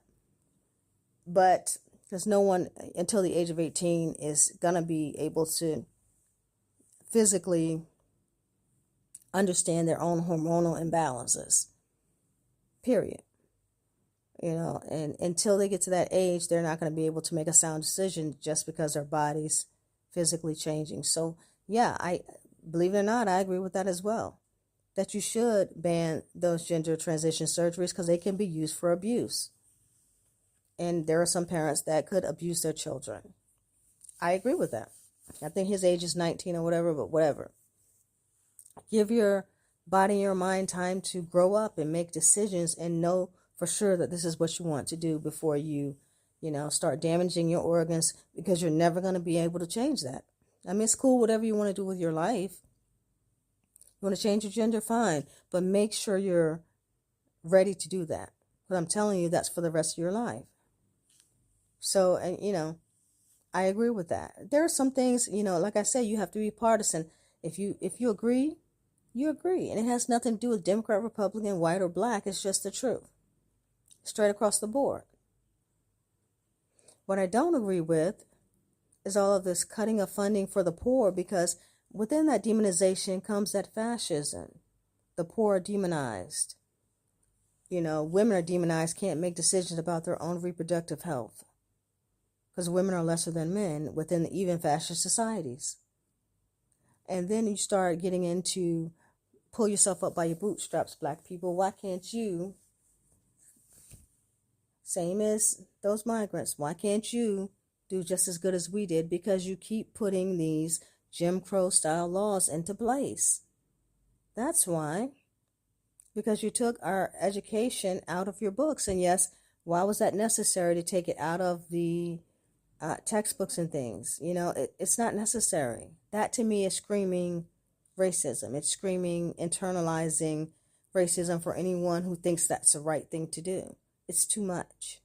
But because no one until the age of 18 is going to be able to physically understand their own hormonal imbalances, period. And until they get to that age, they're not going to be able to make a sound decision just because their body's physically changing. So yeah, I believe it or not, I agree with that as well, that you should ban those gender transition surgeries because they can be used for abuse. And there are some parents that could abuse their children. I agree with that. I think his age is 19 or whatever, but whatever. Give your body and your mind time to grow up and make decisions and know for sure that this is what you want to do before you, start damaging your organs, because you're never going to be able to change that. I mean, it's cool, whatever you want to do with your life. You want to change your gender, fine, but make sure you're ready to do that. But I'm telling you, that's for the rest of your life. So, and I agree with that. There are some things, like I said, you have to be partisan. If you agree, you agree. And it has nothing to do with Democrat, Republican, white, or Black. It's just the truth. Straight across the board. What I don't agree with is all of this cutting of funding for the poor, because within that demonization comes that fascism. The poor are demonized. Women are demonized, can't make decisions about their own reproductive health, because women are lesser than men within even fascist societies. And then you start getting into pull yourself up by your bootstraps, Black people. Why can't you, same as those migrants, why can't you do just as good as we did because you keep putting these Jim Crow style laws into place. That's why. Because you took our education out of your books. And yes, why was that necessary to take it out of the textbooks and things? It's not necessary. That to me is screaming racism. It's screaming internalizing racism for anyone who thinks that's the right thing to do. It's too much.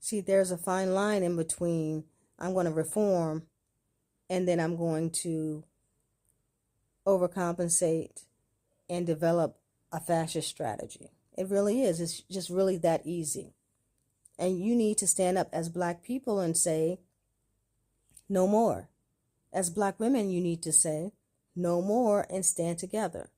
See, there's a fine line in between I'm going to reform and then I'm going to overcompensate and develop a fascist strategy. It really is. It's just really that easy. And you need to stand up as Black people and say, no more. As Black women, you need to say, no more, and stand together.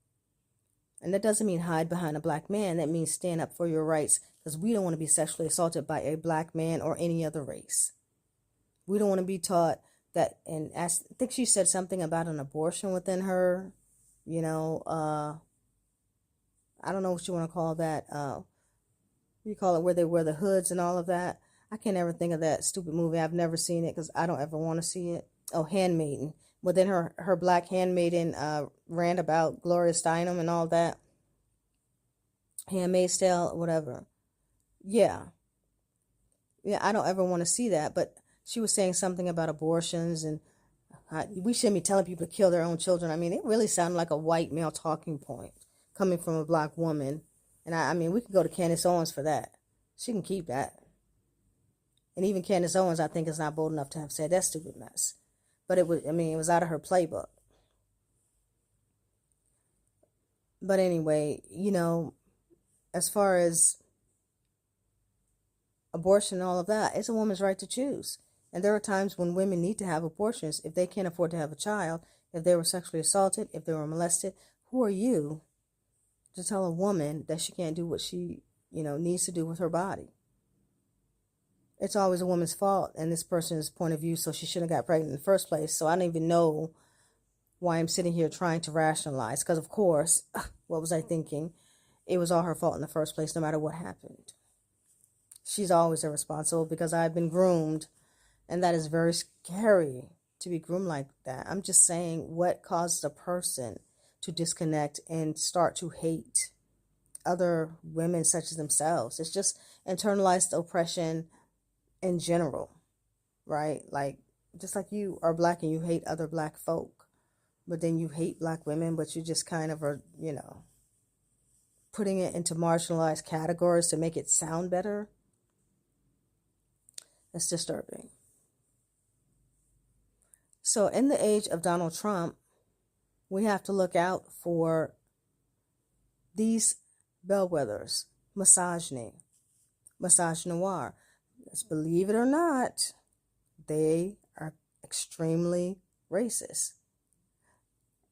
And that doesn't mean hide behind a Black man. That means stand up for your rights, because we don't want to be sexually assaulted by a Black man or any other race. We don't want to be taught that, and I think she said something about an abortion within her, I don't know what you want to call that. You call it where they wear the hoods and all of that. I can't ever think of that stupid movie. I've never seen it because I don't ever want to see it. Oh, Handmaiden. But then her Black handmaiden rant about Gloria Steinem and all that. Handmaid's Tale, whatever. Yeah, I don't ever want to see that. But she was saying something about abortions and we shouldn't be telling people to kill their own children. I mean, it really sounded like a white male talking point coming from a Black woman. And I mean, we could go to Candace Owens for that. She can keep that. And even Candace Owens, I think, is not bold enough to have said that stupid mess. But it was out of her playbook. But anyway, as far as abortion and all of that, it's a woman's right to choose. And there are times when women need to have abortions if they can't afford to have a child, if they were sexually assaulted, if they were molested. Who are you to tell a woman that she can't do what she, needs to do with her body? It's always a woman's fault and this person's point of view, so she shouldn't have got pregnant in the first place. So I don't even know why I'm sitting here trying to rationalize, because of course, what was I thinking? It was all her fault in the first place, no matter what happened. She's always irresponsible because I've been groomed, and that is very scary to be groomed like that. I'm just saying, what causes a person to disconnect and start to hate other women such as themselves? It's just internalized oppression in general, right? Like, just like you are Black and you hate other Black folk, but then you hate Black women, but you just kind of are, putting it into marginalized categories to make it sound better. It's disturbing. So in the age of Donald Trump, we have to look out for these bellwethers: misogyny, misogynoir. Let's believe it or not, they are extremely racist.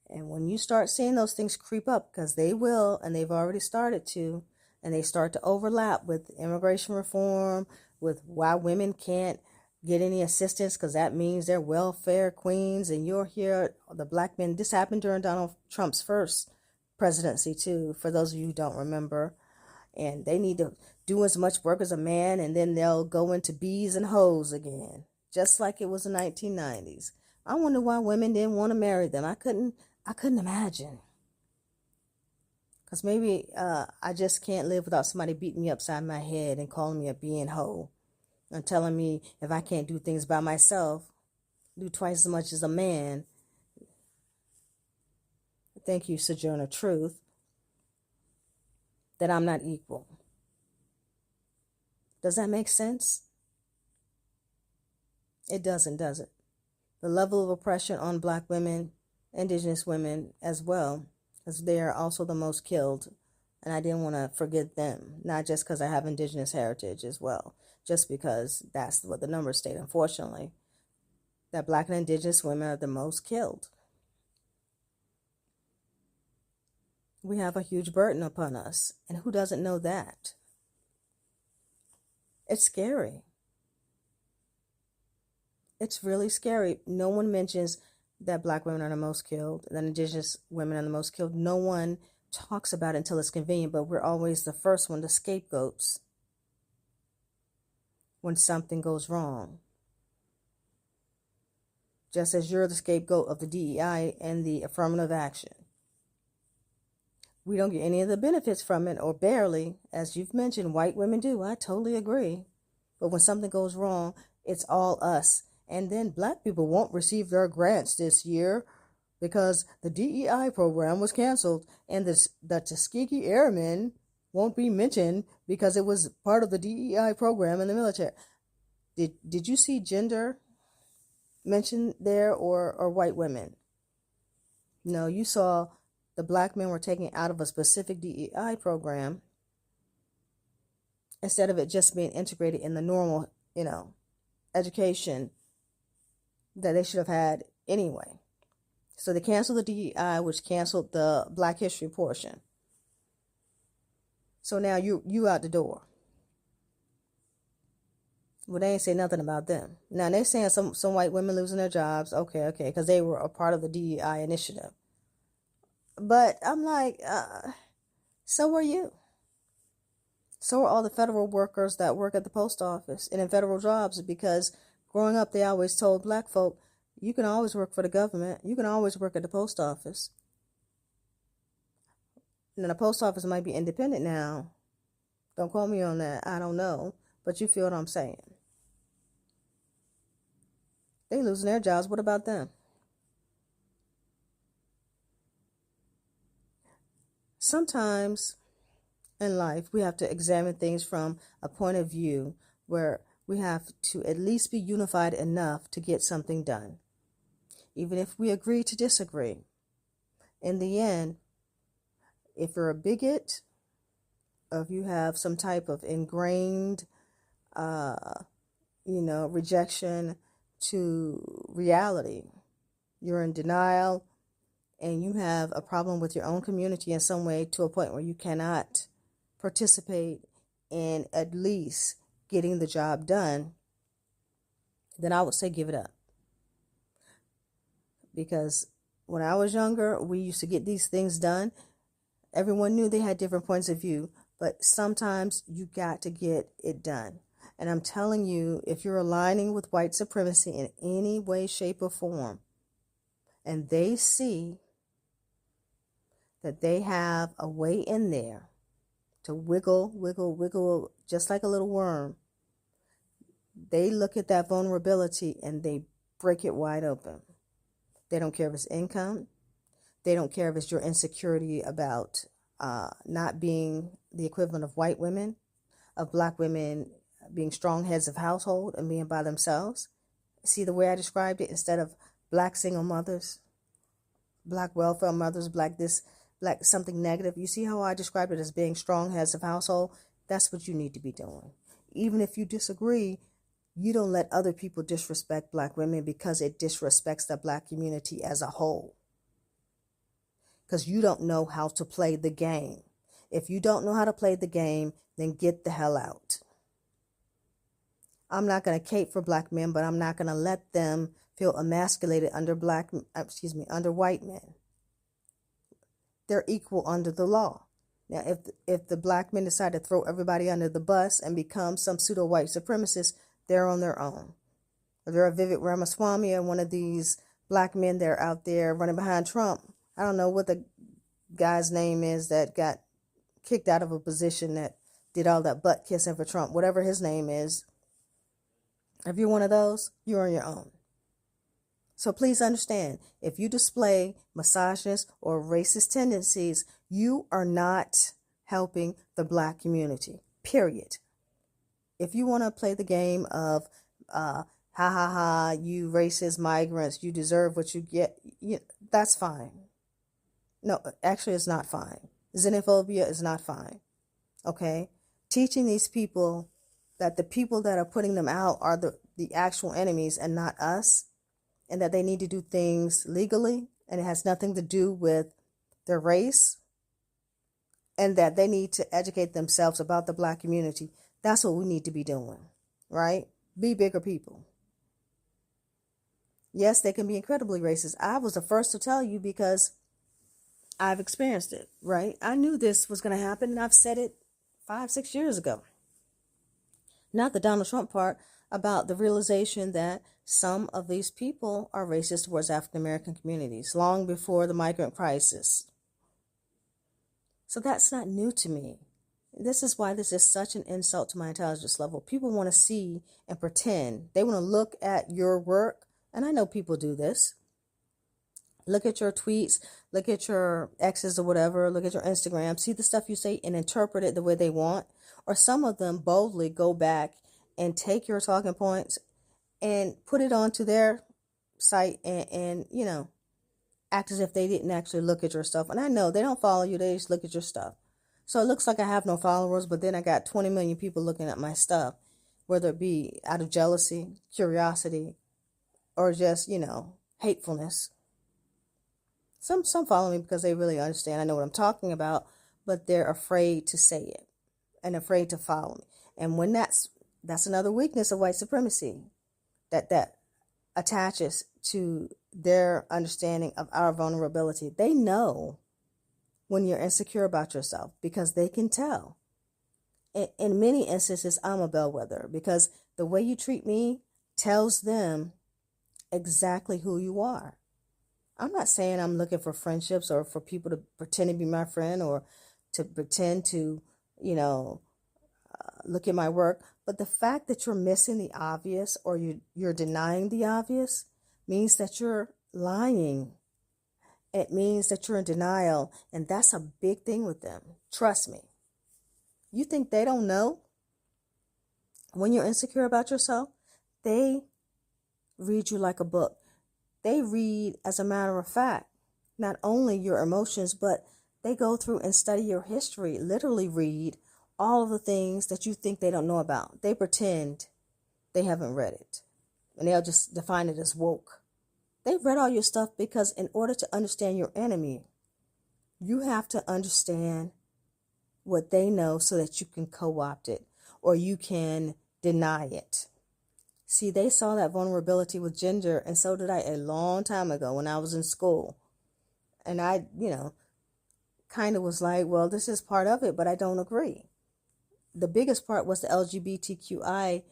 And when you start seeing those things creep up, because they will, and they've already started to, and they start to overlap with immigration reform, with why women can't get any assistance because that means they're welfare queens, and you're here, the Black men. This happened during Donald Trump's first presidency too, for those of you who don't remember. And they need to do as much work as a man, and then they'll go into bees and hoes again, just like it was the 1990s. I wonder why women didn't want to marry them. I couldn't imagine. Because maybe I just can't live without somebody beating me upside my head and calling me a bee and hoe and telling me if I can't do things by myself, do twice as much as a man. Thank you, Sojourner Truth. That I'm not equal. Does that make sense? It doesn't, does it? The level of oppression on Black women, Indigenous women as well, as they are also the most killed. And I didn't want to forget them, not just because I have Indigenous heritage as well, just because that's what the numbers state, unfortunately, that Black and Indigenous women are the most killed. We have a huge burden upon us, and who doesn't know that? It's scary. It's really scary. No one mentions that Black women are the most killed, that Indigenous women are the most killed. No one talks about it until it's convenient, but we're always the first one, the scapegoats, when something goes wrong. just as you're the scapegoat of the DEI and the affirmative action. We don't get any of the benefits from it, or barely. As you've mentioned, white women do. I totally agree. But when something goes wrong, it's all us. And then black people won't receive their grants this year because the DEI program was canceled, and the Tuskegee Airmen won't be mentioned because it was part of the DEI program in the military. Did you see gender mentioned there, or white women? No, you saw the black men were taken out of a specific DEI program instead of it just being integrated in the normal, education that they should have had anyway. So they canceled the DEI, which canceled the Black History portion. So now you out the door. Well, they ain't say nothing about them. Now they're saying some white women losing their jobs. Okay, because they were a part of the DEI initiative. But I'm like, so are you. So are all the federal workers that work at the post office and in federal jobs, because growing up, they always told black folk, you can always work for the government. You can always work at the post office. Now, the post office might be independent now. Don't quote me on that. I don't know. But you feel what I'm saying. They losing their jobs. What about them? Sometimes in life, we have to examine things from a point of view where we have to at least be unified enough to get something done. Even if we agree to disagree. In the end, if you're a bigot, or if you have some type of ingrained, rejection to reality, you're in denial, and you have a problem with your own community in some way to a point where you cannot participate in at least getting the job done, then I would say give it up. Because when I was younger, we used to get these things done. Everyone knew they had different points of view, but sometimes you got to get it done. And I'm telling you, if you're aligning with white supremacy in any way, shape, or form, and they see that they have a way in there to wiggle, just like a little worm, they look at that vulnerability and they break it wide open. They don't care if it's income. They don't care if it's your insecurity about not being the equivalent of white women, of black women being strong heads of household and being by themselves. See the way I described it? Instead of black single mothers, black welfare mothers, black something negative. You see how I described it as being strong heads of household? That's what you need to be doing. Even if you disagree, you don't let other people disrespect black women, because it disrespects the black community as a whole. Because you don't know how to play the game. If you don't know how to play the game, then get the hell out. I'm not going to cape for black men, but I'm not going to let them feel emasculated under white men. They're equal under the law. Now, if the black men decide to throw everybody under the bus and become some pseudo white supremacists, they're on their own. If they're a Vivek Ramaswamy or one of these black men that are out there running behind Trump, I don't know what the guy's name is that got kicked out of a position that did all that butt kissing for Trump, whatever his name is. If you're one of those, you're on your own. So please understand, if you display misogynist or racist tendencies, you are not helping the black community, period. If you want to play the game of, you racist migrants, you deserve what you get, that's fine. No, actually, it's not fine. Xenophobia is not fine. Okay? Teaching these people that the people that are putting them out are the actual enemies and not us, and that they need to do things legally, and it has nothing to do with their race, and that they need to educate themselves about the black community. That's what we need to be doing, right? Be bigger people. Yes, they can be incredibly racist. I was the first to tell you because I've experienced it, right? I knew this was going to happen, and I've said it 5-6 years ago. Not the Donald Trump part. about the realization that some of these people are racist towards African American communities long before the migrant crisis. So that's not new to me. This is why this is such an insult to my intelligence level. People want to see and pretend. They want to look at your work, and I know people do this. Look at your tweets, look at your X's or whatever, look at your Instagram, see the stuff you say and interpret it the way they want. Or some of them boldly go back and take your talking points and put it onto their site and act as if they didn't actually look at your stuff. And I know they don't follow you, they just look at your stuff. So it looks like I have no followers, but then I got 20 million people looking at my stuff, whether it be out of jealousy, curiosity, or just, hatefulness. Some follow me because they really understand. I know what I'm talking about, but they're afraid to say it and afraid to follow me. And when that's another weakness of white supremacy that attaches to their understanding of our vulnerability. They know when you're insecure about yourself because they can tell. In many instances, I'm a bellwether because the way you treat me tells them exactly who you are. I'm not saying I'm looking for friendships or for people to pretend to be my friend or to pretend to, look at my work. But the fact that you're missing the obvious or you're denying the obvious means that you're lying. It means that you're in denial. And that's a big thing with them. Trust me. You think they don't know when you're insecure about yourself? They read you like a book. They read, as a matter of fact, not only your emotions, but they go through and study your history, literally read all of the things that you think they don't know about. They pretend they haven't read it, and they'll just define it as woke. They've read all your stuff because in order to understand your enemy, you have to understand what they know so that you can co-opt it or you can deny it. See, they saw that vulnerability with gender, and so did I a long time ago when I was in school. And I, kind of was like, well, this is part of it, but I don't agree. The biggest part was the LGBTQI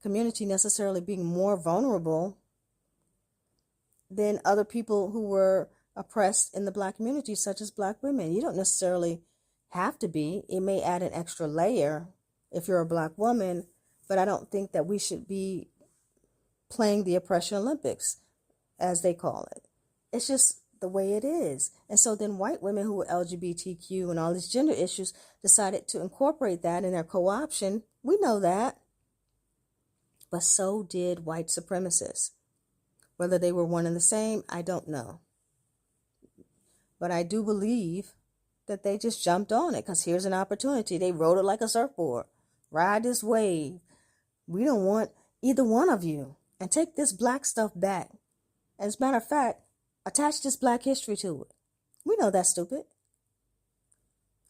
community necessarily being more vulnerable than other people who were oppressed in the Black community, such as Black women. You don't necessarily have to be. It may add an extra layer if you're a Black woman, but I don't think that we should be playing the oppression Olympics, as they call it. It's just the way it is. And so then white women who were LGBTQ and all these gender issues decided to incorporate that in their co-option. We know that. But so did white supremacists. Whether they were one and the same, I don't know. But I do believe that they just jumped on it because here's an opportunity. They rode it like a surfboard. Ride this wave. We don't want either one of you. And take this Black stuff back. As a matter of fact, attach this Black history to it. We know that's stupid.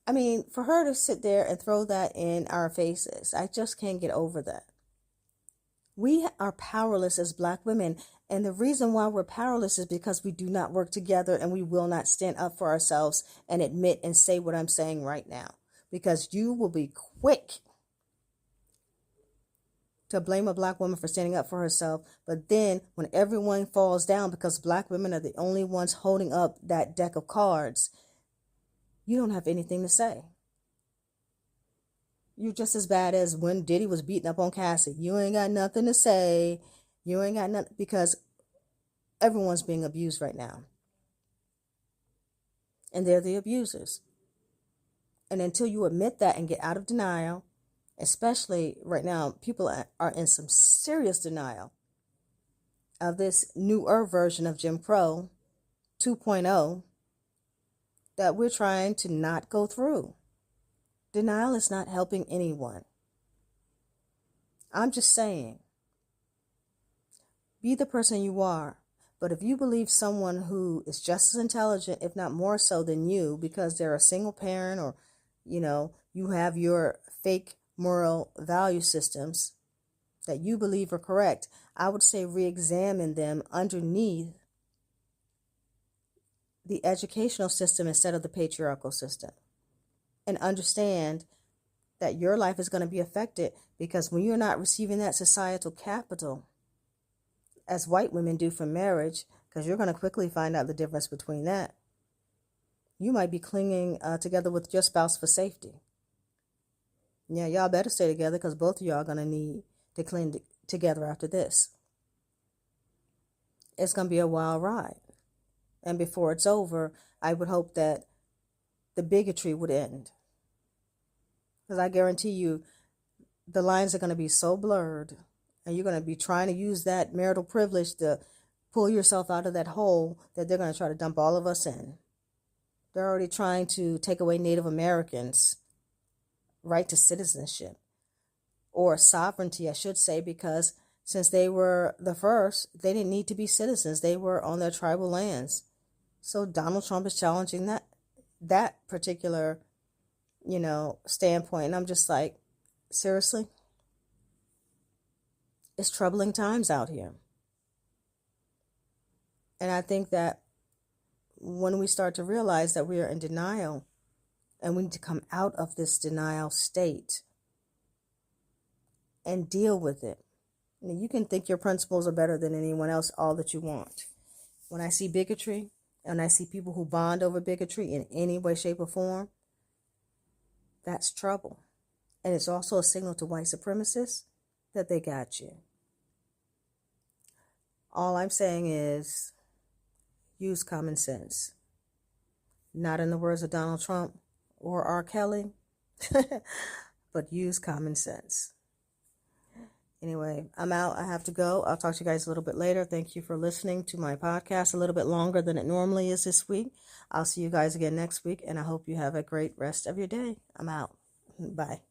I mean, for her to sit there and throw that in our faces, I just can't get over that. We are powerless as Black women. And the reason why we're powerless is because we do not work together and we will not stand up for ourselves and admit and say what I'm saying right now. Because you will be quick to blame a Black woman for standing up for herself. But then when everyone falls down because Black women are the only ones holding up that deck of cards, you don't have anything to say. You're just as bad as when Diddy was beating up on Cassie. You ain't got nothing to say. You ain't got nothing, because everyone's being abused right now. And they're the abusers. And until you admit that and get out of denial, especially right now, people are in some serious denial of this newer version of Jim Crow 2.0 that we're trying to not go through. Denial is not helping anyone. I'm just saying, be the person you are. But if you believe someone who is just as intelligent, if not more so than you, because they're a single parent or, you have your fake moral value systems that you believe are correct, I would say re-examine them underneath the educational system instead of the patriarchal system. And understand that your life is going to be affected, because when you're not receiving that societal capital, as white women do for marriage, because you're going to quickly find out the difference between that. You might be clinging together with your spouse for safety. Yeah, y'all better stay together, because both of y'all are going to need to cling together after this. It's going to be a wild ride. And before it's over, I would hope that the bigotry would end. Because I guarantee you, the lines are going to be so blurred, and you're going to be trying to use that marital privilege to pull yourself out of that hole that they're going to try to dump all of us in. They're already trying to take away Native Americans' right to citizenship, or sovereignty, I should say, because since they were the first, they didn't need to be citizens. They were on their tribal lands. So Donald Trump is challenging that particular, standpoint. And I'm just like, seriously? It's troubling times out here. And I think that when we start to realize that we are in denial, and we need to come out of this denial state and deal with it. You can think your principles are better than anyone else all that you want. When I see bigotry, and I see people who bond over bigotry in any way, shape, or form, that's trouble. And it's also a signal to white supremacists that they got you. All I'm saying is use common sense. Not in the words of Donald Trump or R. Kelly, but use common sense. Anyway, I'm out. I have to go. I'll talk to you guys a little bit later. Thank you for listening to my podcast, a little bit longer than it normally is this week. I'll see you guys again next week, and I hope you have a great rest of your day. I'm out. Bye.